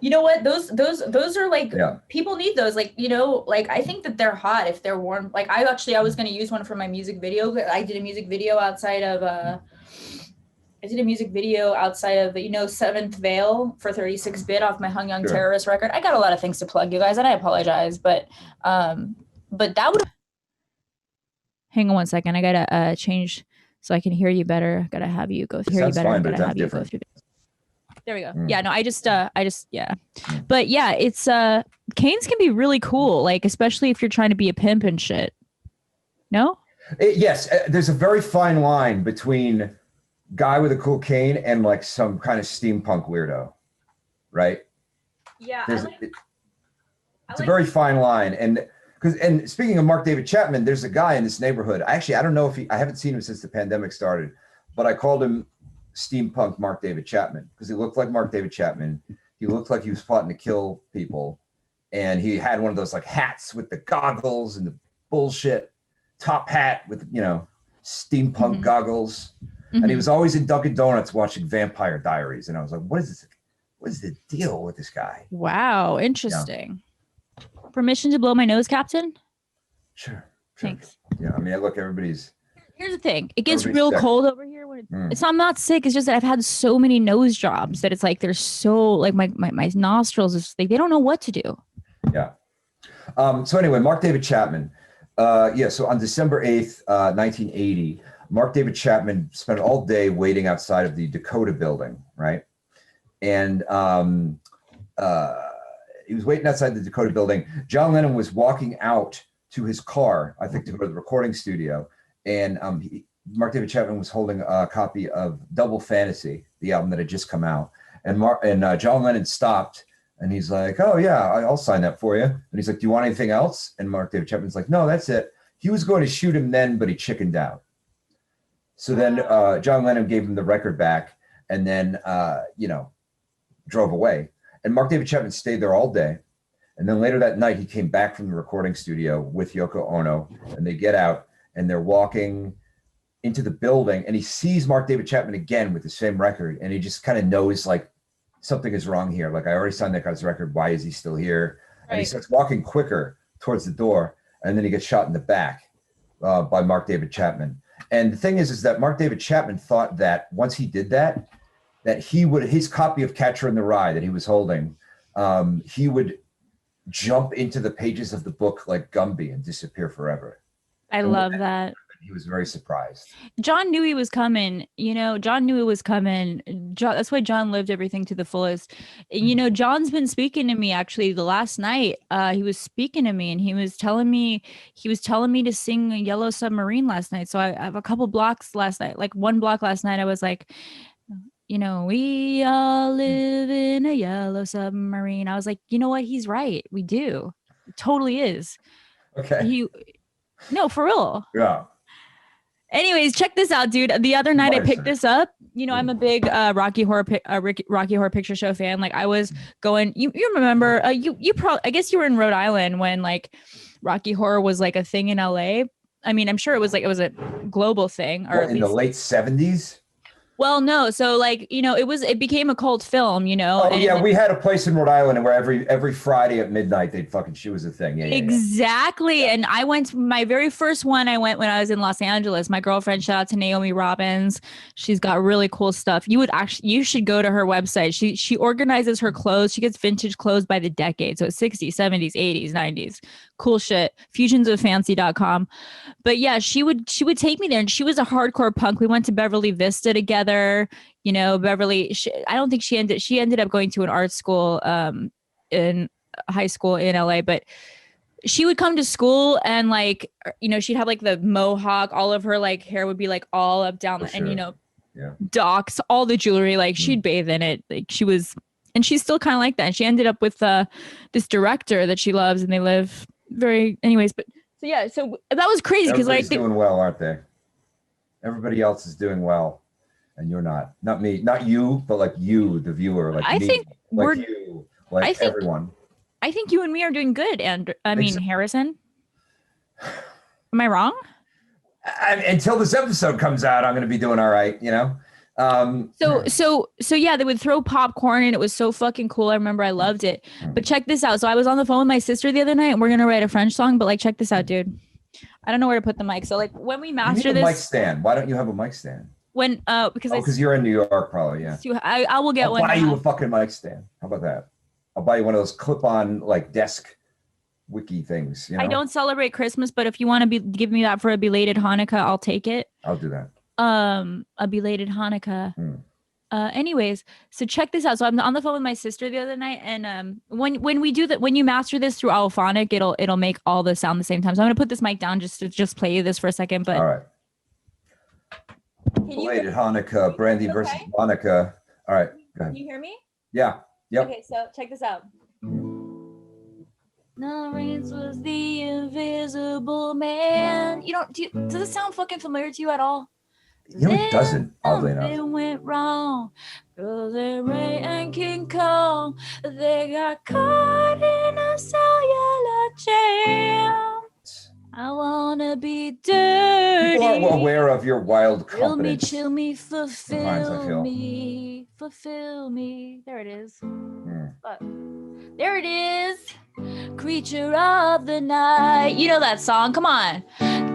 You know what? Those are like, people need those. Like, I think that they're hot if they're worn. Like I was going to use one for my music video. I did a music video outside of, 7th Veil for 36-bit off my Hung Young Terrorist record. I got a lot of things to plug, you guys, and I apologize, but that would. Hang on 1 second. I gotta change so I can hear you better. I gotta have you go hear you better. Fine, I gotta have you go through. There we go. Yeah, no, I just but yeah, it's canes can be really cool, like especially if you're trying to be a pimp and shit. No? Yes, there's a very fine line between guy with a cool cane and like some kind of steampunk weirdo, right? Yeah, it's a very fine line. And speaking of Mark David Chapman, there's a guy in this neighborhood. Actually, I don't know if I haven't seen him since the pandemic started, but I called him Steampunk Mark David Chapman because he looked like Mark David Chapman. He looked like he was plotting to kill people. And he had one of those like hats with the goggles and the bullshit. top hat with, you know, steampunk Mhm. goggles. Mhm. And he was always in Dunkin' Donuts watching Vampire Diaries. And I was like, what is this? What is the deal with this guy? Wow, interesting. Permission to blow my nose, Captain? Sure. Thanks. Yeah, I mean, look, everybody's. Here's the thing. It gets Everybody's real sick. cold over here when it's I'm not sick. It's just that I've had so many nose jobs that it's like they're so like my nostrils is like they don't know what to do. Yeah. So anyway, Mark David Chapman. So on December 8th, 1980, Mark David Chapman spent all day waiting outside of the Dakota building, right? And he was waiting outside the Dakota building. John Lennon was walking out to his car, I think, to go to the recording studio. And Mark David Chapman was holding a copy of Double Fantasy, the album that had just come out. And John Lennon stopped and he's like, oh yeah, I'll sign that for you. And he's like, do you want anything else? And Mark David Chapman's like, no, that's it. He was going to shoot him then, but he chickened out. So then John Lennon gave him the record back and then, drove away. And Mark David Chapman stayed there all day. And then later that night, he came back from the recording studio with Yoko Ono, and they get out and they're walking into the building, and he sees Mark David Chapman again with the same record. And he just kind of knows like something is wrong here. Like, I already signed that guy's record. Why is he still here? Right. And he starts walking quicker towards the door. And then he gets shot in the back by Mark David Chapman. And the thing is that Mark David Chapman thought that once he did that, his copy of Catcher in the Rye that he was holding, he would jump into the pages of the book like Gumby and disappear forever. I love that. He was very surprised. John knew he was coming. John knew it was coming. That's why John lived everything to the fullest. And, John's been speaking to me actually the last night. He was speaking to me and he was telling me to sing Yellow Submarine last night. So I have a couple blocks last night, like one block last night. I was like, we all live in a yellow submarine. I was like, you know what? He's right. We do. It totally is. Okay. No, for real. Yeah. Anyways, check this out, dude. The other night I picked this up. I'm a big Rocky Horror Picture Show fan. Like I was going. You remember? You probably. I guess you were in Rhode Island when like Rocky Horror was like a thing in LA. I mean, I'm sure it was a global thing. Or in the late 70s. Well, no. So like, it became a cult film, Oh, and yeah. We had a place in Rhode Island where every Friday at midnight, they'd fucking shoot as a thing. Yeah, exactly. Yeah. And I went to my very first one. I went when I was in Los Angeles. My girlfriend, shout out to Naomi Robbins. She's got really cool stuff. You should go to her website. She organizes her clothes. She gets vintage clothes by the decade. So it's 60s, 70s, 80s, 90s. Cool shit. Fusionsoffancy.com. But yeah, she would take me there, and she was a hardcore punk. We went to Beverly Vista together. Beverly. I don't think she ended up going to an art school in high school in LA, but she would come to school and like she'd have like the mohawk. All of her like hair would be like all up down, and docks, all the jewelry. Like she'd bathe in it. Like she was, and she's still kind of like that. And she ended up with this director that she loves, and they live anyways. But so yeah, so that was crazy because like doing well, aren't they? Everybody else is doing well, and you're not. Not me, not you, but like you, the viewer. Like I me, think like you, like everyone. I think you and me are doing good, and Harrison. Am I wrong? Until this episode comes out, I'm going to be doing all right. So yeah, they would throw popcorn and it was so fucking cool. I remember I loved it. But check this out. So I was on the phone with my sister the other night and we're gonna write a French song, but like check this out, dude. I don't know where to put the mic. So like when we master this mic stand. Why don't you have a mic stand? Because you're in New York probably, yeah. So I will get I'll buy you a fucking mic stand. How about that? I'll buy you one of those clip-on like desk wiki things. I don't celebrate Christmas, but if you want to give me that for a belated Hanukkah, I'll take it. I'll do that. A belated Hanukkah. Anyways, so check this out. So I'm on the phone with my sister the other night, and when we do that, when you master this through Alphonic, it'll make all the sound the same time. So I'm gonna put this mic down just to play you this for a second. But all right. Belated Hanukkah, Brandy versus Monica. All right, go ahead. Can you hear me? Yeah. Yep. Okay, so check this out. Noreen's was the invisible man. Does it sound fucking familiar to you at all? It doesn't, oddly enough. It went wrong. Rosie Ray and King Kong, they got caught in a cellular jam. I wanna be People aren't dirty. aware of your wild Fill me, confidence. chill me, Sometimes I feel. fulfill me. There it is. Hmm. Fuck. There it is. Creature of the night. You know that song. Come on.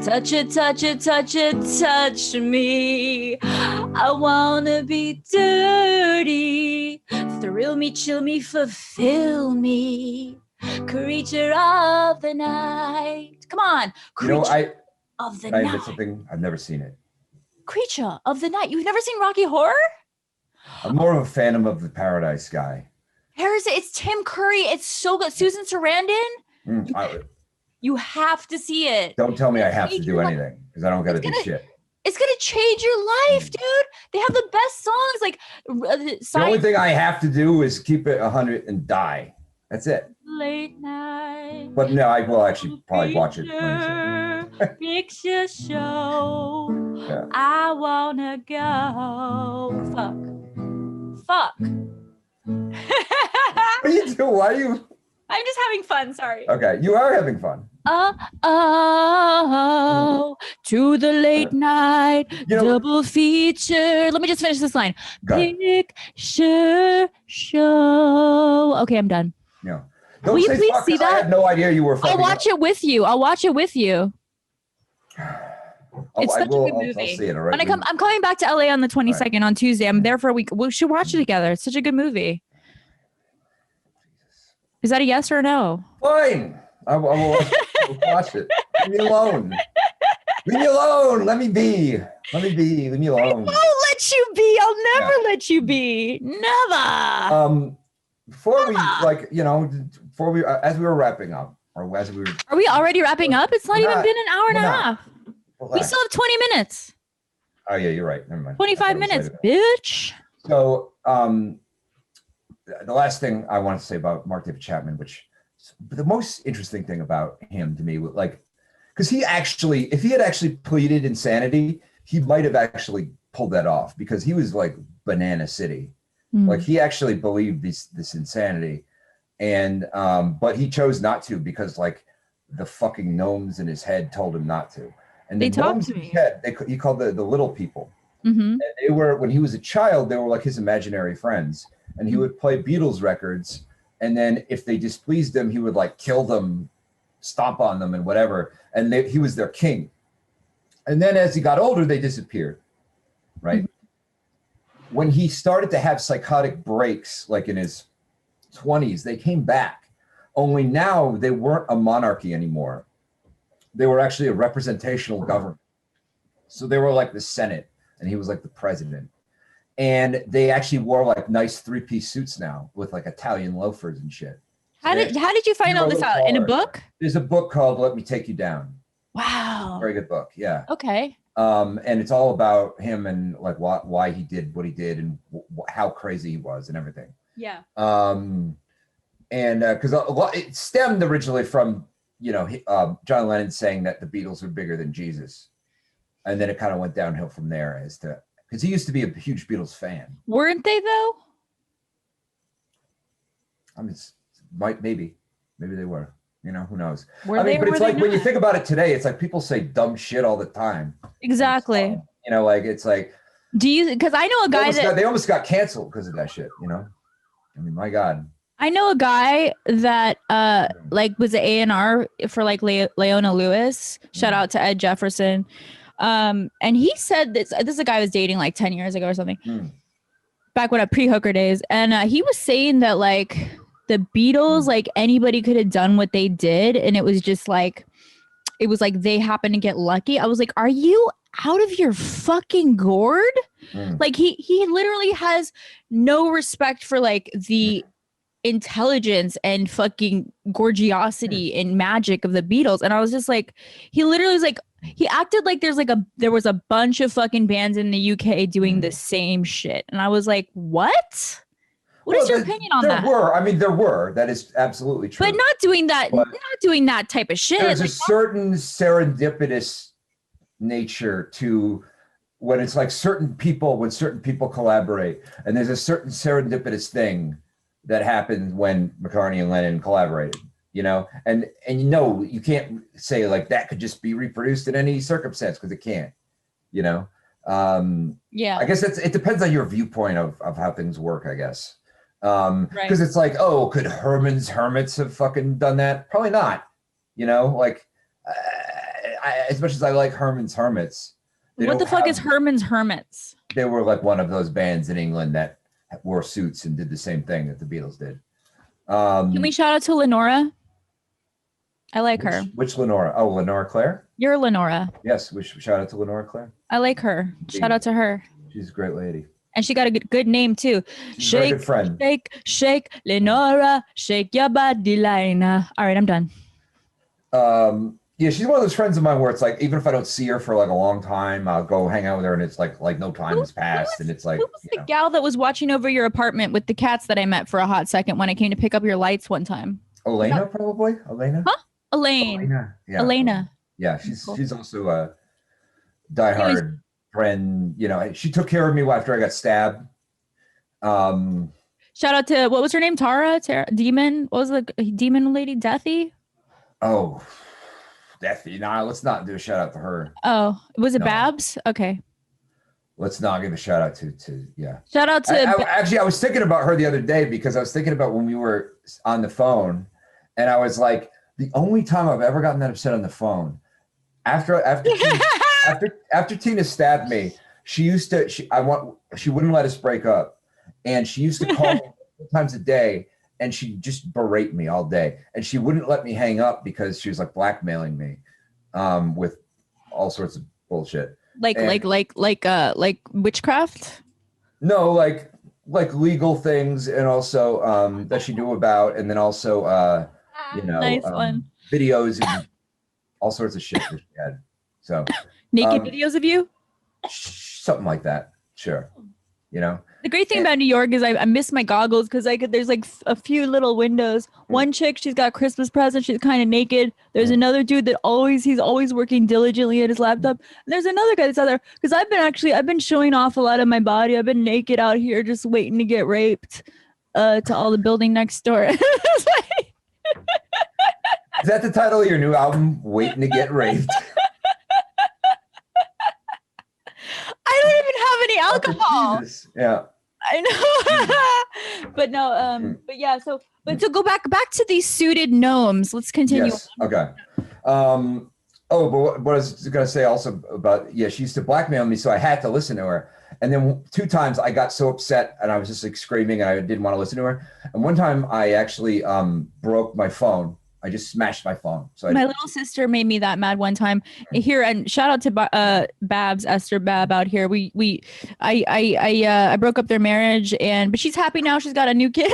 Touch it, touch it, touch it, touch me. I wanna be dirty. Thrill me, chill me, fulfill me. Creature of the night. Come on. You know, Creature of the I admit night. something. I've never seen it. Creature of the night. You've never seen Rocky Horror? I'm more of a Phantom of the Paradise guy. It's Tim Curry. It's so good. Susan Sarandon. You have to see it. Don't tell me I have to do anything because I don't got to do shit. It's gonna change your life, dude. They have the best songs. Like the only thing I have to do is keep it 100 and die. That's it. Late night. But no, I will actually probably watch it. Picture show. Yeah. I wanna go. Fuck. What do you do? Why are you? I'm just having fun. Sorry. Okay, you are having fun. To the late night double feature. Let me just finish this line. Picture show. Okay, I'm done. Yeah. Will you please see that? I had no idea you were fucking I'll watch it with you. It's such a good movie. I'll see it, all right? I'm coming back to LA on the 22nd on Tuesday. I'm there for a week. We should watch it together. It's such a good movie. Is that a yes or a no? Fine. I will watch it. Leave me alone. Leave me alone. Let me be. Leave me alone. I won't let you be. I'll never let you be. Never. Before we as we were wrapping up, or as we were. Are we already wrapping up? It's not even been an hour and a half. We still have 20 minutes. Oh yeah, you're right. Never mind. 25 minutes, bitch. So, the last thing I want to say about Mark David Chapman, which the most interesting thing about him to me, like, because if he had actually pleaded insanity, he might have actually pulled that off because he was like banana city. Like he actually believed this insanity, and but he chose not to because like the fucking gnomes in his head told him not to. And they talked to me. He called the little people. Mm-hmm. And they were, when he was a child, they were like his imaginary friends. And he would play Beatles records. And then if they displeased him, he would like kill them, stomp on them and whatever. And he was their king. And then as he got older, they disappeared. Right. Mm-hmm. When he started to have psychotic breaks, like in his 20s, they came back. Only now they weren't a monarchy anymore. They were actually a representational government. So they were like the Senate and he was like the president. And they actually wore like nice 3-piece suits now with like Italian loafers and shit. How did you find all this out? In a book? There's a book called Let Me Take You Down. Wow. Very good book. Yeah. Okay. And it's all about him and like why he did what he did and how crazy he was and everything. Yeah. And because it stemmed originally from, John Lennon saying that the Beatles are bigger than Jesus. And then it kind of went downhill from there because he used to be a huge Beatles fan. Weren't they though? I mean, maybe they were, who knows? But it's like when you think about it today, it's like people say dumb shit all the time. Exactly. It's like, because I know a guy they almost got canceled because of that shit, I mean, my God. I know a guy that was an A&R for like Leona Lewis. Shout out to Ed Jefferson. And he said this is a guy I was dating like 10 years ago or something. Back when pre-hooker days. And he was saying that like the Beatles, like anybody could have done what they did. And it was just like, it was like they happened to get lucky. I was like, are you out of your fucking gourd? Like he literally has no respect for like the intelligence and fucking gorgeosity and magic of the Beatles. And I was just like, he literally was like, he acted like there was a bunch of fucking bands in the UK doing the same shit. And I was like, what? What is your opinion on that? There were. That is absolutely true. But not doing that type of shit. There's a certain serendipitous nature to when it's like when certain people collaborate, and there's a certain serendipitous thing that happened when McCartney and Lennon collaborated. you know, and you know, you can't say like that could just be reproduced in any circumstance because it can't, you know. Yeah. I guess it depends on your viewpoint of how things work, I guess. Right. Because it's like, oh, could Herman's Hermits have fucking done that? Probably not. You know, like as much as I like Herman's Hermits, What the fuck is Herman's Hermits? They were like one of those bands in England that wore suits and did the same thing that the Beatles did. Can we shout out to Lenora? I like her. Which Lenora? Oh, Lenora Claire? You're Lenora. Yes, we should shout out to Lenora Claire. I like her. Shout out to her. She's a great lady. And she got a good name too. She's a very good friend. Shake, shake, Lenora, shake your body, Lina. All right, I'm done. Yeah, she's one of those friends of mine where it's like, even if I don't see her for like a long time, I'll go hang out with her and it's like no time has passed. And it's like, who was the gal that was watching over your apartment with the cats that I met for a hot second when I came to pick up your lights one time? Elena, probably? Elena? Huh? Elaine. Elena. Yeah. Elena. Yeah, she's also a diehard friend. You know, she took care of me after I got stabbed. Shout out to, what was her name? Tara? Demon? What was the demon lady? Deathy? Oh, Deathy. Nah, let's not do a shout out to her. Oh, was it Babs? Okay. Let's not give a shout out to yeah. Shout out to actually, I was thinking about her the other day because I was thinking about when we were on the phone, and I was like, the only time I've ever gotten that upset on the phone after Tina stabbed me, she wouldn't let us break up, and she used to call me times a day, and she'd just berate me all day, and she wouldn't let me hang up because she was like blackmailing me with all sorts of bullshit. Like witchcraft? No, like legal things, and also that she knew about, and then also you know, nice one. Videos and all sorts of shit that she had. So naked videos of you? Something like that. Sure. You know, the great thing about New York is I miss my goggles because there's like a few little windows. One chick, she's got a Christmas present. She's kind of naked. There's another dude that he's always working diligently at his laptop. And there's another guy that's out there because I've been showing off a lot of my body. I've been naked out here just waiting to get raped to all the building next door. Is that the title of your new album, Waiting to Get Raped? I don't even have any alcohol. Oh, Jesus. Yeah. I know. But no, but yeah, so go back to these suited gnomes. Let's continue. Yes. Okay. But what I was gonna say also about, she used to blackmail me, so I had to listen to her. And then 2 times I got so upset and I was just like screaming and I didn't want to listen to her. And one time I actually broke my phone. I just smashed my phone. So my little sister made me that mad one time here, and shout out to Babs, Esther Bab out here. I broke up their marriage, but she's happy now. She's got a new kid.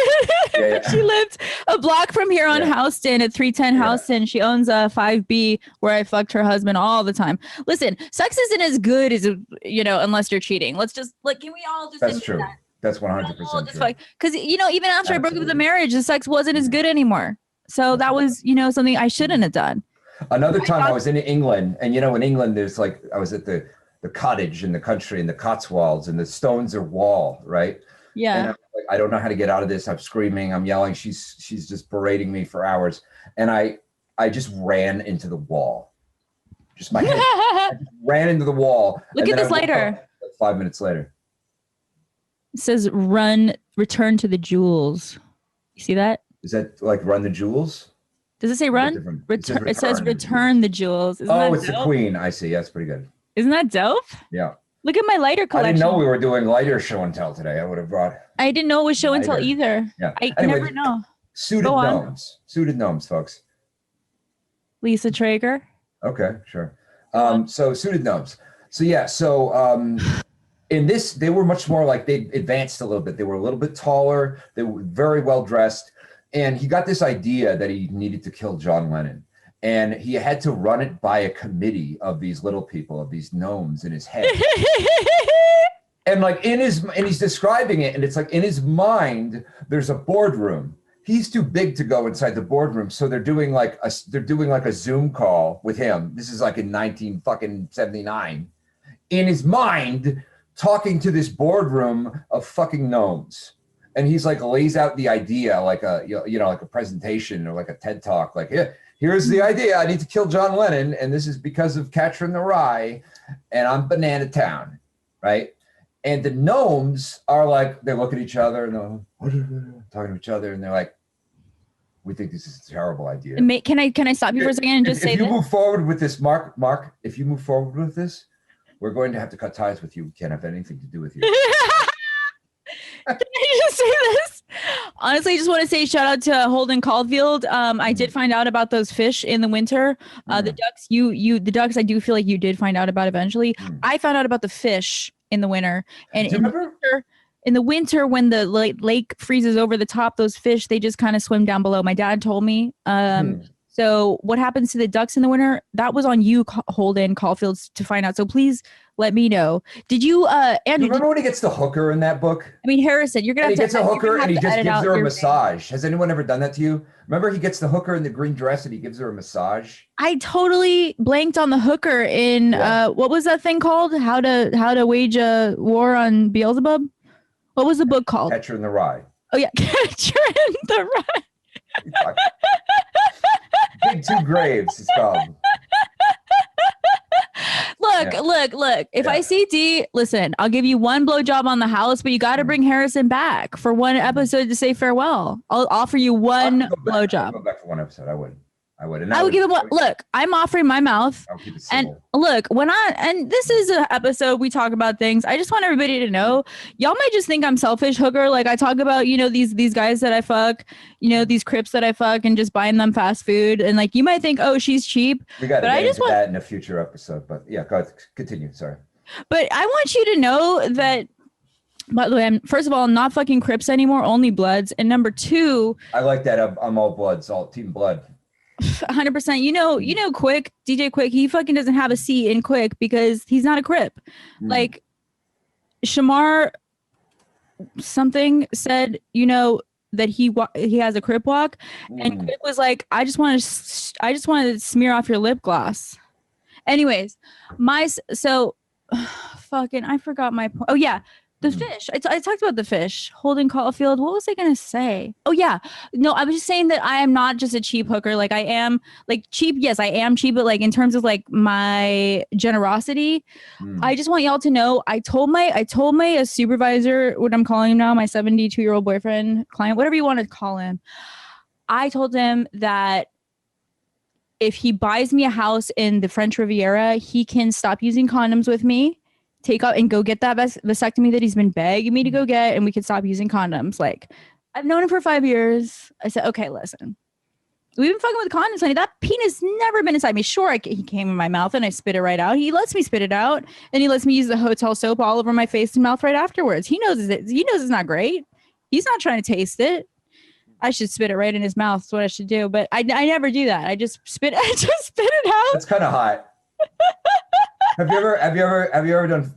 Yeah. She lived a block from here on Houston at 310 Houston. She owns a 5B where I fucked her husband all the time. Listen, sex isn't as good as, unless you're cheating. Let's just can we all just That's true. That? That's 100% true. Because, even after I broke up with the marriage, the sex wasn't as good anymore. So that was, something I shouldn't have done. Another time I was in England, and in England, there's I was at the cottage in the country in the Cotswolds, and the stones are wall, right? Yeah. And I'm like, I don't know how to get out of this. I'm screaming, I'm yelling. She's just berating me for hours, and I just ran into the wall. Just my head I just ran into the wall. Look at this lighter. 5 minutes later. It says return to the jewels. You see that? Is that like run the jewels? Does it say run? It says return the jewels. It's the queen. I see. That's pretty good. Isn't that dope? Yeah. Look at my lighter collection. I didn't know we were doing lighter show and tell today. I would have brought. I didn't know it was show and tell either. Yeah. Anyway, never know. Suited gnomes. Suited gnomes, folks. Lisa Traeger. Okay, sure. So suited gnomes. So yeah. In this, they were much more like they advanced a little bit. They were a little bit taller. They were very well dressed. And he got this idea that he needed to kill John Lennon. And he had to run it by a committee of these little people, of these gnomes in his head. And he's describing it, and it's like in his mind, there's a boardroom. He's too big to go inside the boardroom. So they're doing like a Zoom call with him. This is like in 1979. In his mind, talking to this boardroom of fucking gnomes. and he's like lays out the idea like a like a presentation or like a TED talk. Like, yeah, here's the idea. I need to kill John Lennon, and this is because of Catcher in the Rye, and I'm Banana Town, right? And the gnomes are like, they look at each other and they're talking to each other, and they're like, we think this is a terrible idea. Can I stop you for a second and just say if you this? move forward with this, Mark, if you move forward with this, we're going to have to cut ties with you. We can't have anything to do with you. Can I just say this? Honestly, I just want to say shout out to Holden Caulfield. I did find out about those fish in the winter. The ducks, the ducks, I do feel like you did find out about eventually. I found out about the fish in the winter. And in the winter, when the lake freezes over the top, those fish, they just kind of swim down below. My dad told me. So what happens to the ducks in the winter? That was on you, Holden Caulfield, to find out. So please let me know. Did you, Andrew? You remember when he gets the hooker in that book? I mean, Harrison, you're gonna have to. He gets a hooker and he just gives her a massage. Thing. Has anyone ever done that to you? Remember, he gets the hooker in the green dress and he gives her a massage. I totally blanked on the hooker in what was that thing called? How to wage a war on Beelzebub? What was the book called? Catcher in the Rye. Oh yeah, Catcher in the Rye. Big Two Graves, it's called. Look. If I see D, listen, I'll give you one blowjob on the house, but you got to bring Harrison back for one episode to say farewell. I'll offer you one blowjob. Go back for one episode. I would. And I would give him one. Look, I'm offering my mouth. I'll keep it and civil. look, and this is an episode we talk about things. I just want everybody to know, y'all might just think I'm selfish, hooker. Like I talk about, these guys that I fuck, these crips that I fuck, and just buying them fast food. And like you might think, oh, she's cheap. We got to get into that in a future episode. But yeah, go ahead, continue. Sorry. But I want you to know that. By the way, first of all, I'm not fucking crips anymore. Only Bloods. And number two, I like that. I'm all Bloods, all Team Blood. 100%. You know, Quick, DJ Quick, he fucking doesn't have a seat in Quick because he's not a Crip. Like Shamar something said, that he has a Crip walk, and Quick was like, I just want to smear off your lip gloss. Anyways, fucking, I forgot my point. Oh yeah. The fish. I talked about the fish. Holden Caulfield. What was I going to say? Oh, yeah. No, I was just saying that I am not just a cheap hooker. Like I am like cheap. Yes, I am cheap. But like in terms of like my generosity, I just want y'all to know, I told my supervisor, what I'm calling him now, my 72-year-old boyfriend, client, whatever you want to call him. I told him that if he buys me a house in the French Riviera, he can stop using condoms with me. Take out and go get that vasectomy that he's been begging me to go get, and we could stop using condoms. Like, I've known him for 5 years. I said, okay, listen, we've been fucking with condoms, honey. That penis never been inside me. Sure, he came in my mouth and I spit it right out. He lets me spit it out, and he lets me use the hotel soap all over my face and mouth right afterwards. He knows it's not great. He's not trying to taste it. I should spit it right in his mouth. That's what I should do. But I never do that. I just spit it out. That's kind of hot. Have you ever done?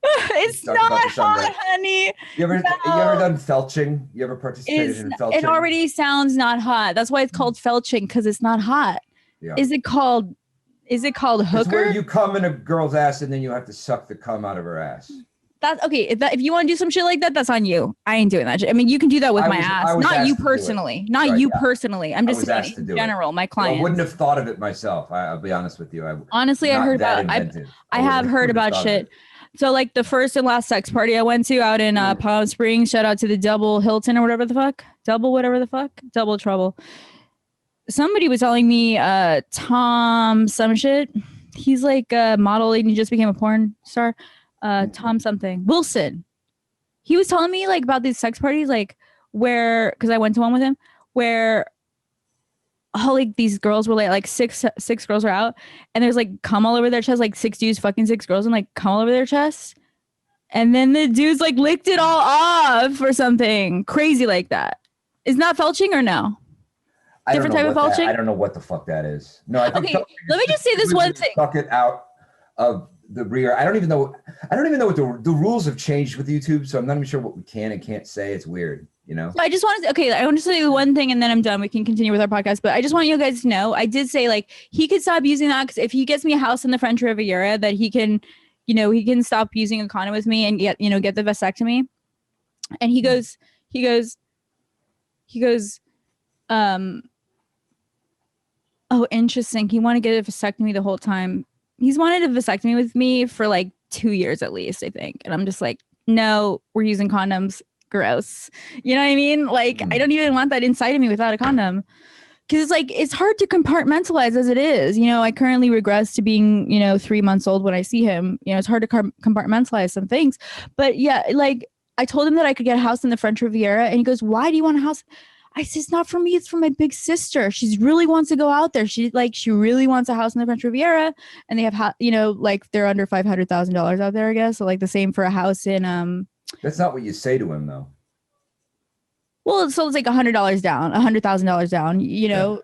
It's not hot, honey. You ever done felching? You ever participated in felching? It already sounds not hot. That's why it's called felching, because it's not hot. Yeah. Is it called hooker? It's where you come in a girl's ass and then you have to suck the cum out of her ass. That's okay. If you want to do some shit like that, that's on you. I ain't doing that shit. I mean, you can do that with my ass. Not you personally. Personally. I'm just saying in general, my client. I wouldn't have thought of it myself. I'll be honest with you. Honestly, I heard about. I have heard about shit. So like the first and last sex party I went to out in Palm Springs. Shout out to the Double Hilton or whatever the fuck. Double Trouble. Somebody was telling me Tom some shit. He's like a model and he just became a porn star. Tom something Wilson. He was telling me like about these sex parties, like where, because I went to one with him, where like these girls were like six girls are out, and there's like cum all over their chest, like 6 dudes fucking 6 girls, and like cum all over their chest, and then the dudes like licked it all off or something crazy like that. Isn't that felching or no? Different type of felching? I don't know what the fuck that is. No, I think. Okay, let me just say this one thing. Suck it out of the rear. I don't even know what the rules have changed with YouTube, so I'm not even sure what we can and can't say. It's weird, So I just want to say one thing and then I'm done. We can continue with our podcast, but I just want you guys to know, I did say like he could stop using that, because if he gets me a house in the French Riviera, that he can, he can stop using a condom with me and get the vasectomy. And he goes, he goes, oh, interesting. He wanted to get a vasectomy the whole time. He's wanted a vasectomy with me for like 2 years at least, I think. And I'm just like, no, we're using condoms. Gross. You know what I mean? Like, I don't even want that inside of me without a condom. Because it's like, it's hard to compartmentalize as it is. You know, I currently regress to being, 3 months old when I see him. You know, it's hard to compartmentalize some things. But yeah, like, I told him that I could get a house in the French Riviera. And he goes, why do you want a house? I said, it's not for me. It's for my big sister. She really wants to go out there. She really wants a house in the French Riviera. And they have, like they're under $500,000 out there, I guess. So like the same for a house in. That's not what you say to him, though. Well, so it's like $100 down, $100,000 down, Yeah.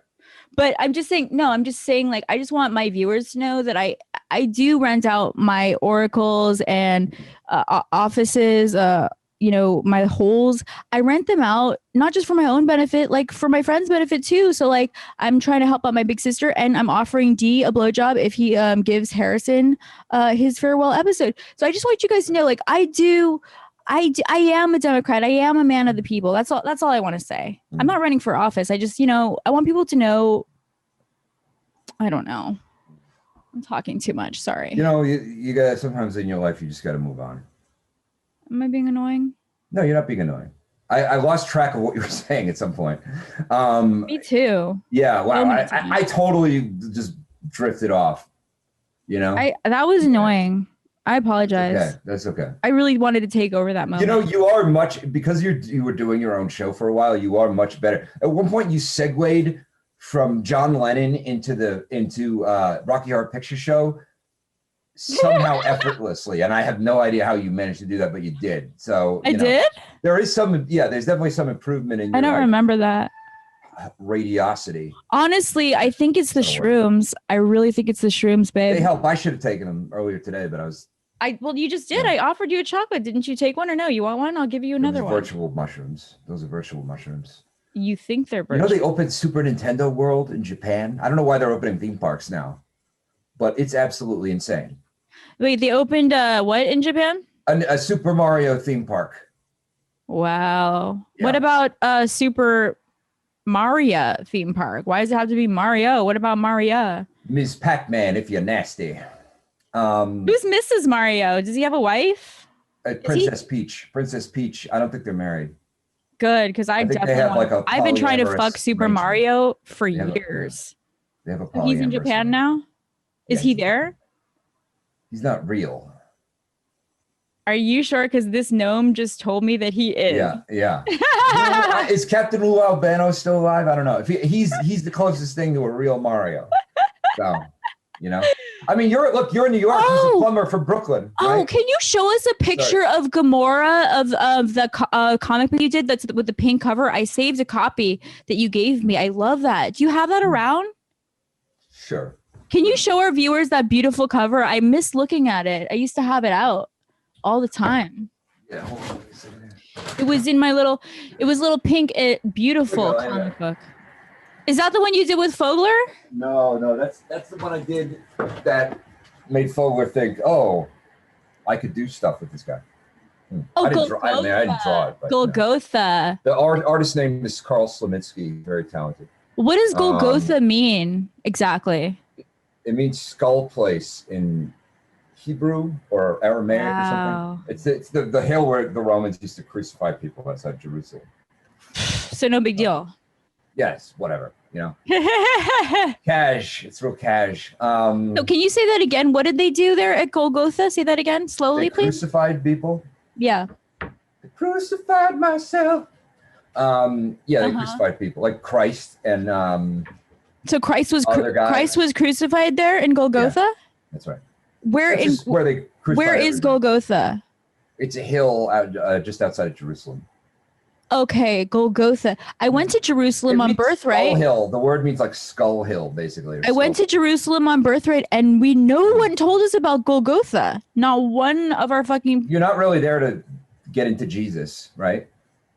But I'm just saying, like, I just want my viewers to know that I do rent out my oracles and offices, my holes. I rent them out, not just for my own benefit, like for my friends' benefit too. So like, I'm trying to help out my big sister, and I'm offering D a blowjob if he gives Harrison his farewell episode. So I just want you guys to know, like, I am a Democrat. I am a man of the people. That's all I want to say. I'm not running for office. I just, I want people to know. I don't know. I'm talking too much. Sorry. You got sometimes in your life, you just got to move on. Am I being annoying? No, you're not being annoying. I lost track of what you were saying at some point. Me too. Yeah. Wow. I totally just drifted off, that was annoying. I apologize. Okay, that's okay. I really wanted to take over that moment. You are because you were doing your own show for a while. You are much better. At one point, you segued from John Lennon into Rocky Horror Picture Show somehow effortlessly, and I have no idea how you managed to do that, but you did. So I did. There is there's definitely some improvement in. I don't remember that. Radiosity. Honestly, I think it's the shrooms. I really think it's the shrooms, babe. They help. I should have taken them earlier today, but well, you just did. Yeah. I offered you a chocolate. Didn't you take one or no? You want one? I'll give you another one. Virtual mushrooms. Those are virtual mushrooms. You think they're virtual? They opened Super Nintendo World in Japan. I don't know why they're opening theme parks now, but it's absolutely insane. Wait, they opened what in Japan? A Super Mario theme park. Wow. Yeah. What about Super Mario theme park? Why does it have to be Mario? What about Maria? Ms. Pac-Man, if you're nasty. Who's Mrs. Mario? Does he have a wife? Princess Peach. Princess Peach. I don't think they're married. Good, because I've been trying to fuck Super Mario for years. They have a He's in Japan now? Is he there? He's not real. Are you sure? Because this gnome just told me that he is. Yeah. Is Captain Lou Albano still alive? I don't know. If he's the closest thing to a real Mario. So, I mean, you're in New York. He's a plumber from Brooklyn. Right? Oh, can you show us a picture of Gamora of the comic book you did that's with the pink cover? I saved a copy that you gave me. I love that. Do you have that around? Sure. Can you show our viewers that beautiful cover? I miss looking at it. I used to have it out all the time. Yeah, hold on. It was in my little pink, beautiful comic book. Is that the one you did with Fogler? No, that's the one I did that made Fogler think, oh, I could do stuff with this guy. Oh, I didn't draw it. But, Golgotha. The artist's name is Carl Slominski, very talented. What does Golgotha mean exactly? It means skull place in Hebrew or Aramaic or something. It's the hill where the Romans used to crucify people outside Jerusalem. So no big deal. Yes, whatever, Cash. It's real cash. So can you say that again? What did they do there at Golgotha? Say that again, slowly, please. Crucified people. Yeah. They crucified myself. They crucified people like Christ and. So Christ was crucified there in Golgotha. Yeah, that's right. Where is Golgotha? It's a hill out just outside of Jerusalem. Okay, Golgotha. I went to Jerusalem on birthright. Skull Hill. The word means like Skull Hill, basically. I went to Jerusalem on birthright, and no one told us about Golgotha. Not one of our fucking. You're not really there to get into Jesus, right?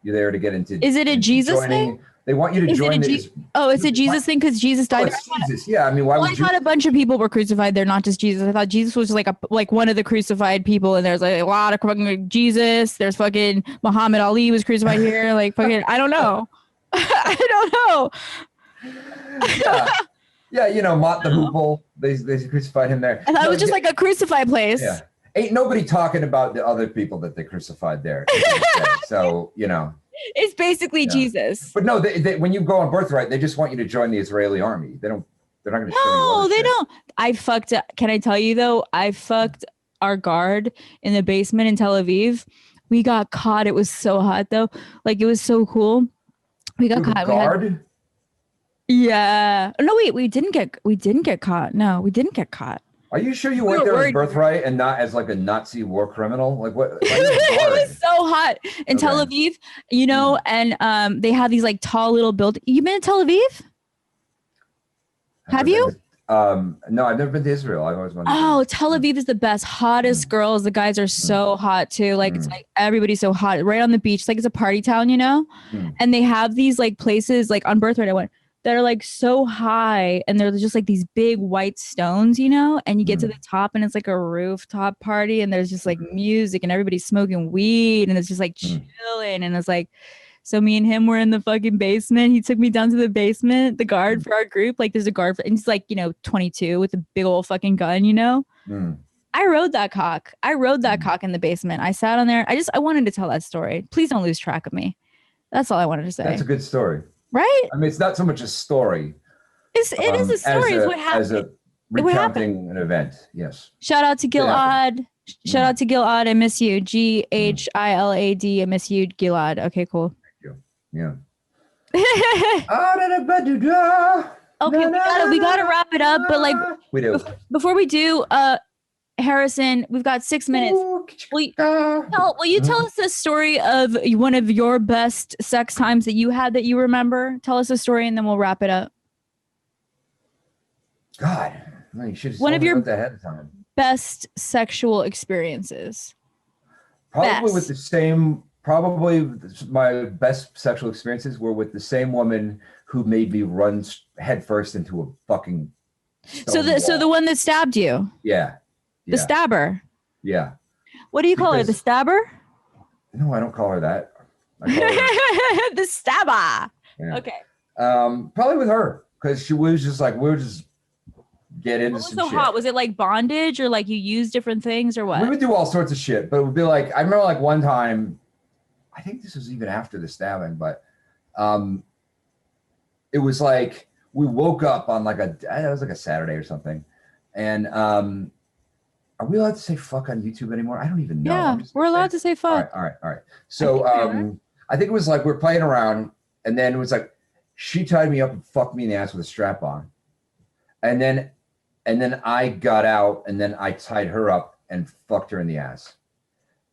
You're there to get into. Is it a Jesus thing? They want you to join the. Oh, it's a Jesus thing because Jesus died. It's Jesus. Yeah, I mean, why would I thought a bunch of people were crucified there, not just Jesus. I thought Jesus was like one of the crucified people, and there's like a lot of fucking Jesus. There's fucking Muhammad Ali was crucified here. Like fucking, I don't know. I don't know. Yeah, you know, Mott the Hoople. They crucified him there. I thought it was just like a crucified place. Yeah. Ain't nobody talking about the other people that they crucified there. So, you know. It's basically Jesus. But no, they, when you go on Birthright, they just want you to join the Israeli army. They're not going to show you. No, they don't. I fucked. Can I tell you though? I fucked our guard in the basement in Tel Aviv. We got caught. It was so hot though. Like it was so cool. We got caught. Guard? Yeah. No, wait. We didn't get caught. No, we didn't get caught. Are you sure you went there as Birthright and not as like a Nazi war criminal? Like what? It was so hot in Tel Aviv, you know, and they have these like tall little buildings. You been to Tel Aviv? Have you? No, I've never been to Israel. I've always wanted. Oh, Tel Aviv is the best, hottest girls. The guys are so hot too. Like it's like everybody's so hot right on the beach. Like it's a party town, you know. And they have these like places like on Birthright. I went. That are like so high and they're just like these big white stones, you know, and you get to the top and it's like a rooftop party and there's just like music and everybody's smoking weed and it's just like chilling and it's like, so me and him were in the fucking basement. He took me down to the basement, the guard for our group, like there's a guard and he's like, you know, 22 with a big old fucking gun, you know. I rode that cock. Cock in the basement. I sat on there. I wanted to tell that story. Please don't lose track of me. That's all I wanted to say. That's a good story. Right? I mean, it's not so much a story. It is a story. It's what happened. As a recounting an event. Yes. Shout out to Gilad. Shout out to Gilad. I miss you. Ghilad. I miss you, Gilad. Okay, cool. Thank you. Yeah. Okay, we gotta wrap it up. But like, we do. Before we do, Harrison, we've got 6 minutes. Will you tell us the story of one of your best sex times that you had that you remember? Tell us a story and then we'll wrap it up. God, you should have one of your ahead of time. Best sexual experiences. Probably my best sexual experiences were with the same woman who made me run headfirst into a fucking So the one that stabbed you? Yeah. The stabber. Yeah. What do you call her? The stabber? No, I don't call her that. I call her the stabber. Yeah. Okay. Probably with her because she was just like we were just get into some shit. What was so hot? Was it like bondage or like you use different things or what? We would do all sorts of shit, but it would be like I remember like one time. I think this was even after the stabbing, but it was like we woke up on like it was like a Saturday or something, and are we allowed to say fuck on YouTube anymore? I don't even know. Yeah, we're allowed to say fuck. All right. So I think it was like we're playing around, and then it was like she tied me up and fucked me in the ass with a strap on, and then I got out, and then I tied her up and fucked her in the ass,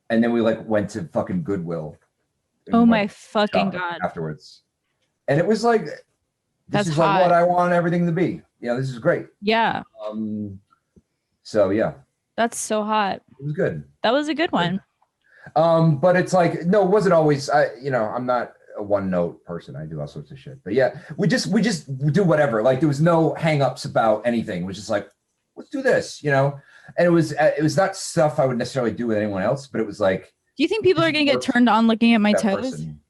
and then we like went to fucking Goodwill. Oh my fucking God! Afterwards, and it was like this is hot. like what I want everything to be. You know, this is great. Yeah. So yeah. That's so hot. It was good. That was a good one. But it's like, no, it wasn't always, I'm not a one note person. I do all sorts of shit, but yeah, we just do whatever. Like there was no hang-ups about anything. It was just like, let's do this, you know? And it was not stuff I would necessarily do with anyone else, but it was like. Do you think people are going to get turned on looking at my toes? Person.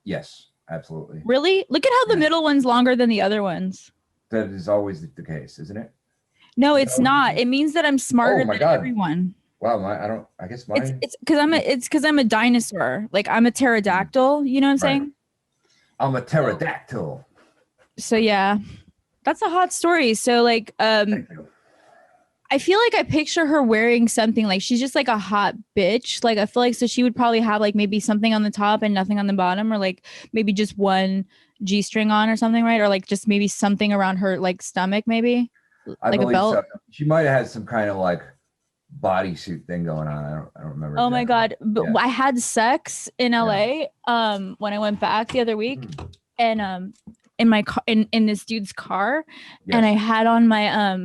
Yes, absolutely. Really? Look at how the middle one's longer than the other ones. That is always the case, isn't it? No, it's not. It means that I'm smarter than everyone. Wow, I guess mine. It's because I'm a dinosaur. Like I'm a pterodactyl. You know what I'm saying? I'm a pterodactyl. So yeah, that's a hot story. So like, Thank you. I feel like I picture her wearing something like she's just like a hot bitch. Like I feel like so she would probably have like maybe something on the top and nothing on the bottom, or like maybe just one G-string on or something, right? Or like just maybe something around her like stomach, maybe. Like a belt. So. She might have had some kind of like bodysuit thing going on. I don't remember. Oh my God. But I had sex in LA when I went back the other week and in my car in this dude's car and I had on my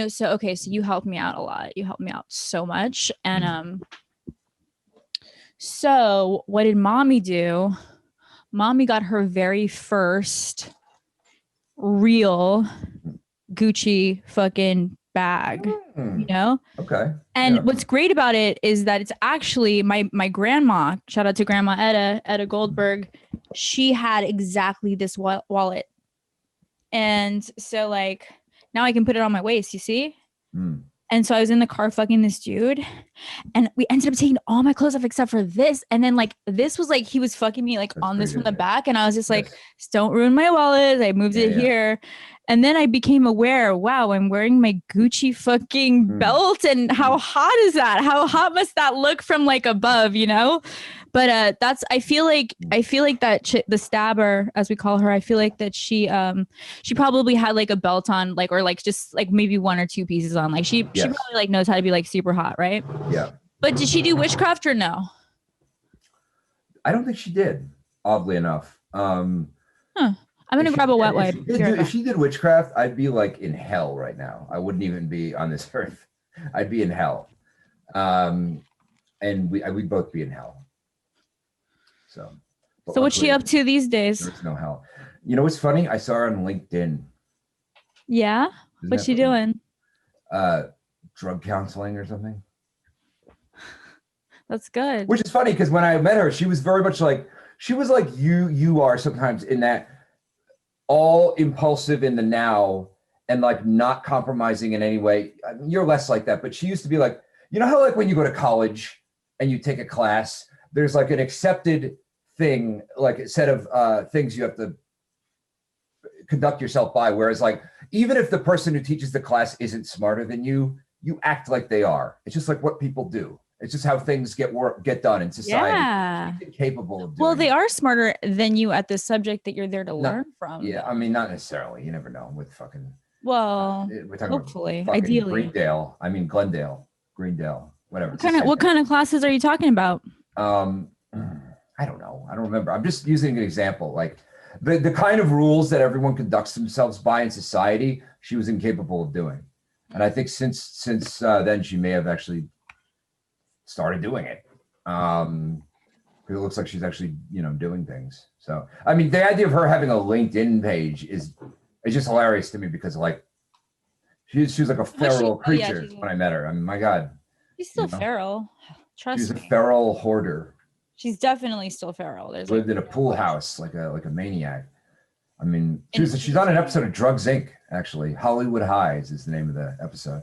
so you helped me out a lot. You helped me out so much. And so what did mommy do? mommy got her very first real Gucci fucking bag, you know? Okay. And Yeah. what's great about it is that it's actually my grandma, shout out to Grandma Etta Goldberg, she had exactly this wallet. And so like now I can put it on my waist, you see? Mm. And so I was in the car fucking this dude, and we ended up taking all my clothes off except for this. And then like this was like he was fucking me like That's on this pretty from the good. back, and I was just like, Yes. don't ruin my wallet. I moved it Yeah. here. And then I became aware, wow, I'm wearing my Gucci fucking belt, and how hot is that? How hot must that look from like above, you know? But that's I feel like that the stabber, as we call her, I feel like that she probably had like a belt on, like, or like just like maybe one or two pieces on. Like she Yes. probably like knows how to be like super hot, right? Yeah. But did she do witchcraft or no? I don't think she did, oddly enough. I'm gonna grab a wet wipe. If she did witchcraft, I'd be like in hell right now. I wouldn't even be on this earth. I'd be in hell. And we'd both be in hell. So what's she up to these days? There's no hell. You know what's funny? I saw her on LinkedIn. Yeah? What's she doing? Drug counseling or something. That's good. Which is funny because when I met her, she was very much like, she was like you are sometimes, in that all impulsive in the now and like not compromising in any way. I mean, you're less like that, but she used to be like, you know how like when you go to college and you take a class, there's like an accepted thing, like a set of things you have to conduct yourself by. Whereas like, even if the person who teaches the class isn't smarter than you, you act like they are. It's just like what people do. It's just how things get done in society. Yeah. She's incapable of doing well, they it. are smarter than you at the subject that you're there to learn from. Yeah, I mean, not necessarily. You never know with fucking. Well, we're talking hopefully, about ideally. Glendale, whatever. What kind of classes are you talking about? I don't know. I don't remember. I'm just using an example. Like the kind of rules that everyone conducts themselves by in society, she was incapable of doing. And I think since then, she may have actually started doing it. It looks like she's actually, doing things. So, I mean, the idea of her having a LinkedIn page is just hilarious to me because like she was like a feral creature when I met her. I mean, my God. She's still feral. Trust me. She's a feral hoarder. She's definitely still feral. There's lived in a pool house like a maniac. I mean, she's on an episode of Drugs Inc. Actually, Hollywood Highs is the name of the episode.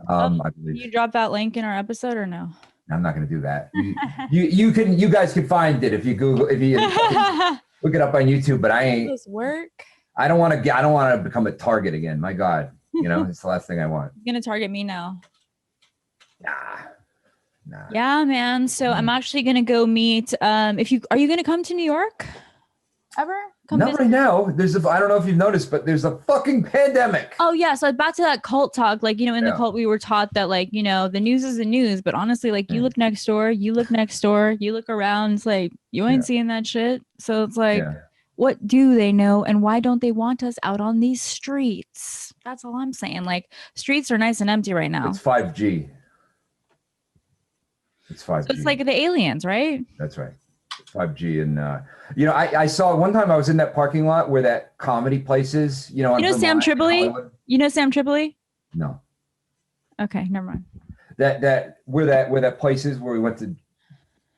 I believe. You drop that link in our episode or no? I'm not going to do that. You guys can find it if you Google, if you look it up on YouTube. But I ain't. Does work? I don't want to become a target again. My God, it's the last thing I want. You're gonna target me now. Nah. Yeah, man. So I'm actually gonna go meet. Are you gonna come to New York? Ever? Not right now. I don't know if you've noticed, but there's a fucking pandemic. Oh yeah. So back to that cult talk. Like, in the cult, we were taught that like, the news is the news, but honestly, like you look next door, you look around, it's like, you ain't seeing that shit. So it's like, what do they know? And why don't they want us out on these streets? That's all I'm saying. Like streets are nice and empty right now. It's 5G. It's 5G. So it's like the aliens, right? That's right. 5G. And, I saw one time I was in that parking lot where that comedy place is, Sam Tripoli? You know Sam Tripoli? No. Okay, never mind. Where that place is where we went to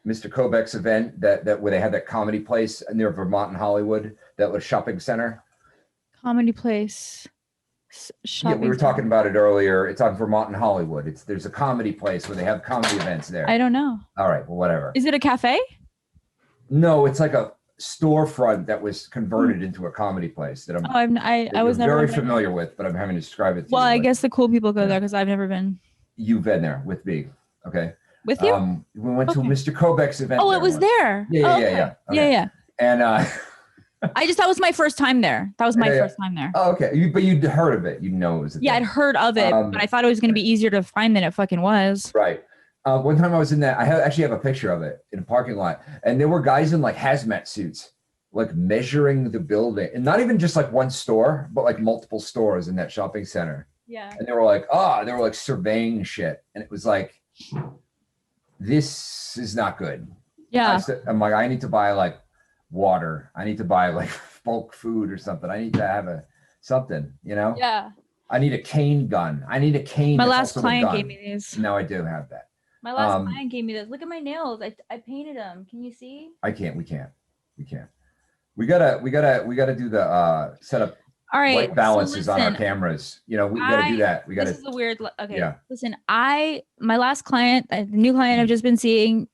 Mr. Kobeck's event, that where they had that comedy place near Vermont and Hollywood, that was shopping center. Comedy place. Shopping we were talking about it earlier. It's on Vermont and Hollywood. There's a comedy place where they have comedy events there. I don't know. All right, well, whatever. Is it a cafe? No, it's like a storefront that was converted into a comedy place that I was never very familiar with, but I'm having to describe it to you. Well, I guess the cool people go there because I've never been. You've been there with me. Okay. With you? We went to Mr. Kobeck's event. Oh, it was there. Yeah. Okay. Yeah. And that was my first time there. That was my first time there. Oh, okay. But you'd heard of it. You know it was a thing. I'd heard of it, but I thought it was going to be easier to find than it fucking was. Right. One time I was in that, I actually have a picture of it in a parking lot, and there were guys in like hazmat suits, like measuring the building, and not even just like one store, but like multiple stores in that shopping center. Yeah. And they were like surveying shit, and it was like, this is not good. Yeah. I'm like, I need to buy like water. I need to buy like bulk food or something. I need to have something, you know? Yeah. I need a cane gun. I need a cane. My that's last also a client gun. gave me these. No, I do have that. My last client gave me this. Look at my nails. I painted them. Can you see? We can't. We gotta do the set up all right, white balances so listen, on our cameras. You know, we gotta do that. We gotta. This is a weird. Okay. Yeah. Listen, my last client, the new client I've just been seeing,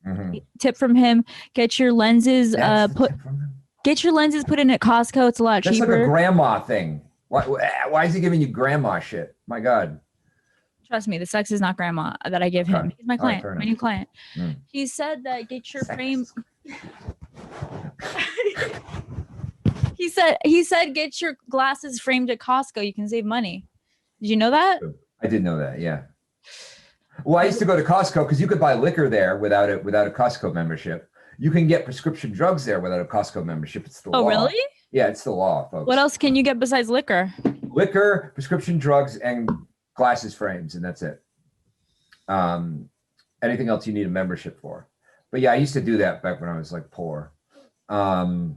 tip from him: get your lenses get your lenses put in at Costco. It's a lot cheaper. That's like a grandma thing. Why is he giving you grandma shit? My God. Trust me, the sex is not grandma that I give him. He's my client, my new client. He said that get your frame. He said get your glasses framed at Costco. You can save money. Did you know that? I did know that. Yeah. Well, I used to go to Costco because you could buy liquor there without a Costco membership. You can get prescription drugs there without a Costco membership. It's the law. Oh, really? Yeah, it's the law, folks. What else can you get besides liquor? Liquor, prescription drugs, and glasses frames, and that's it. Anything else you need a membership for? But yeah, I used to do that back when I was like poor. Yeah.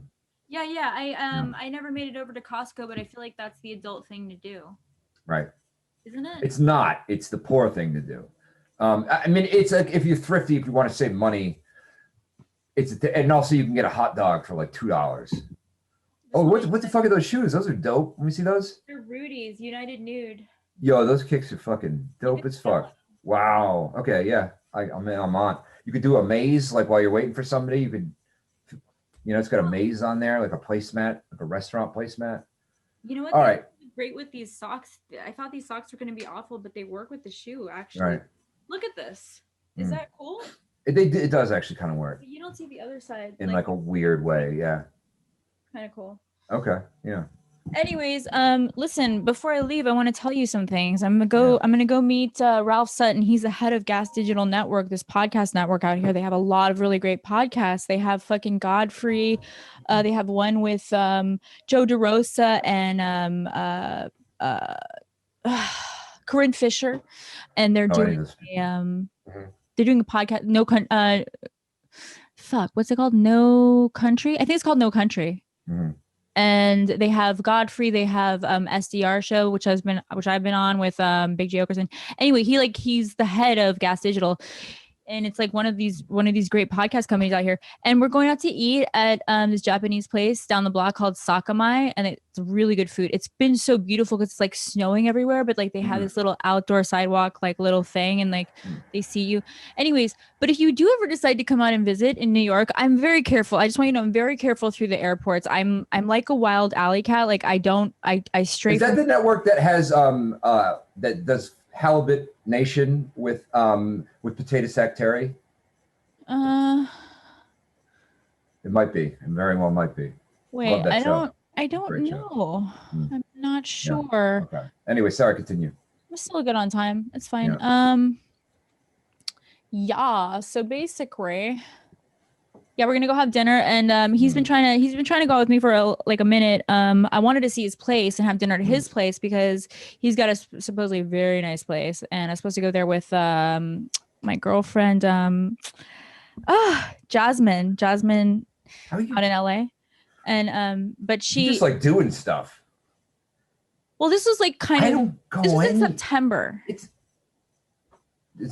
I never made it over to Costco, but I feel like that's the adult thing to do. Right. Isn't it? It's not. It's the poor thing to do. I mean, it's like if you're thrifty, if you want to save money, and also you can get a hot dog for like $2. Oh, what the fuck are those shoes? Those are dope. Let me see those. They're Rudy's United Nude. Yo, those kicks are fucking dope as fuck. Wow. Okay, yeah. I'm on. You could do a maze like while you're waiting for somebody. You could, it's got a maze on there, like a placemat, like a restaurant placemat. You know what? All right. Great with these socks. I thought these socks were going to be awful, but they work with the shoe actually. Right. Look at this. Is that cool? It does actually kind of work. You don't see the other side. In like a weird way, yeah. Kind of cool. Okay, yeah. Anyways, listen, before I leave, I want to tell you some things. I'm gonna go meet Ralph Sutton. He's the head of Gas Digital Network, this podcast network out here. They have a lot of really great podcasts. They have fucking Godfrey. They have one with Joe DeRosa and Corinne Fisher, and they're doing they're doing a podcast. What's it called? No Country. I think it's called No Country. And they have Godfrey. They have SDR show, which I've been on with Big J Okerson. Anyway, he's the head of Gas Digital, and it's like one of these great podcast companies out here. And we're going out to eat at this Japanese place down the block called Sakamai, and it's really good food. It's been so beautiful because it's like snowing everywhere, but like they have this little outdoor sidewalk, like little thing, and like they see you. Anyways, but if you do ever decide to come out and visit in New York, I'm very careful. I just want you to know I'm very careful through the airports. I'm like a wild alley cat. Like I stray. Is that the network that has that does Halibut Nation with Potato Sack Terry? It might be. It very well might be. Wait, I don't know. I'm not sure. Yeah. Okay. Anyway, sorry, continue. I'm still good on time. It's fine. So basically, we're gonna go have dinner, and he's been trying to go out with me for a minute. I wanted to see his place and have dinner at his place because he's got a supposedly very nice place, and I'm supposed to go there with my girlfriend Jasmine out in LA, and but You're just like doing stuff. Well, this was like this was in September.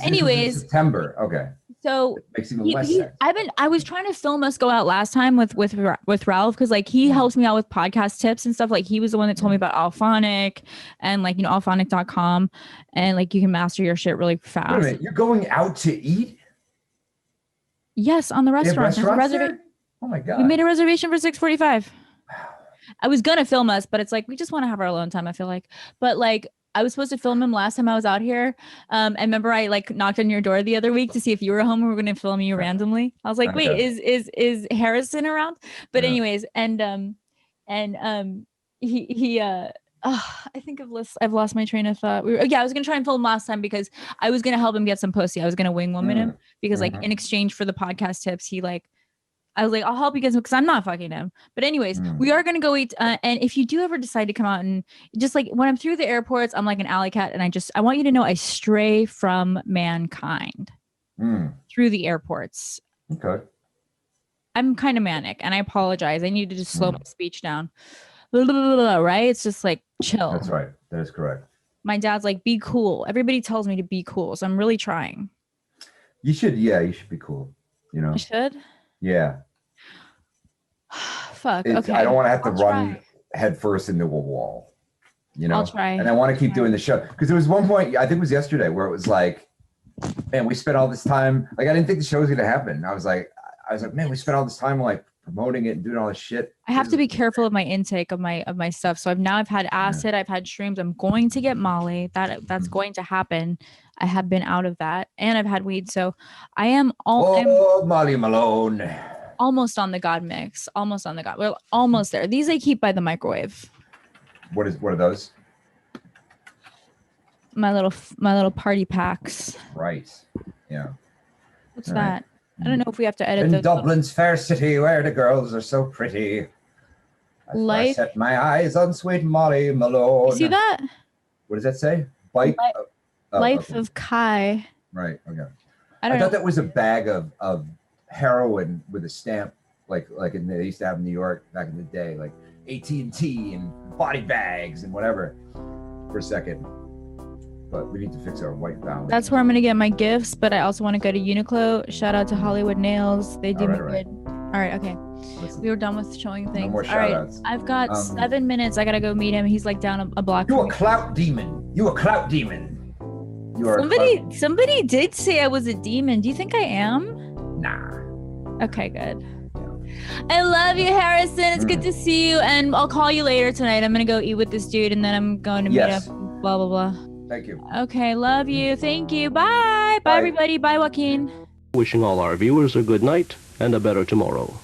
Anyways, September. Okay. So it makes even less sense. I was trying to film us go out last time with Ralph, because like he helps me out with podcast tips and stuff. Like he was the one that told me about Alphonic and like alphonic.com, and like you can master your shit really fast. Wait a minute, you're going out to eat? Yes, on the restaurant. Oh my God. We made a reservation for 6:45. I was gonna film us, but it's like we just want to have our alone time, I feel like. But like I was supposed to film him last time I was out here. And remember I like knocked on your door the other week to see if you were home and we were going to film you randomly. I was like, wait, is Harrison around? But anyways, I think I've lost my train of thought. I was going to try and film last time because I was going to help him get some pussy. I was going to wing woman him because like in exchange for the podcast tips, I was like, I'll help you guys because I'm not fucking him. But anyways, we are going to go eat. And if you do ever decide to come out, and just like when I'm through the airports, I'm like an alley cat. And I want you to know I stray from mankind through the airports. Okay. I'm kind of manic, and I apologize. I need to just slow my speech down. Right? It's just like chill. That's right. That is correct. My dad's like, be cool. Everybody tells me to be cool, so I'm really trying. You should, yeah, you should be cool. You know? I should? Yeah. Fuck. Okay. I don't want to have to I'll run try. headfirst into a wall. You know? I'll try. And I want to keep doing the show. Because there was one point, I think it was yesterday, where it was like, man, we spent all this time. Like, I didn't think the show was going to happen. I was like, man, we spent all this time like promoting it and doing all this shit. I have to be careful of my intake of my stuff. So I've had acid, I've had shrooms. I'm going to get Molly. That's going to happen. I have been out of that, and I've had weed. So I'm Molly Malone. almost on the God mix. Almost on the God. We're almost there. These I keep by the microwave. What are those? My little party packs. Right. Yeah. What's All that? right. I don't know if we have to edit In those. Dublin's fair city, where the girls are so pretty, I set my eyes on sweet Molly Malone. You see that? What does that say? Life okay. Of Kai. Right. Okay. I thought that was a bag of heroin with a stamp, like they used to have in New York back in the day, like AT&T and body bags and whatever. For a second. But we need to fix our white balance. That's where I'm gonna get my gifts, but I also want to go to Uniqlo. Shout out to Hollywood Nails. They do me good. All right, okay. Listen, We were done with showing things. no more All right, shout-outs. I've got 7 minutes. I gotta go meet him. He's like down a block. You from a me. clout demon. You a clout demon. You are Somebody did say I was a demon. Do you think I am? Nah. Okay, good. I love you, Harrison. It's good to see you, and I'll call you later tonight. I'm gonna go eat with this dude, and then I'm going to meet up. Blah blah blah. Thank you. Okay, love you. Thank you. Bye. Bye, everybody. Bye, Joaquin. Wishing all our viewers a good night and a better tomorrow.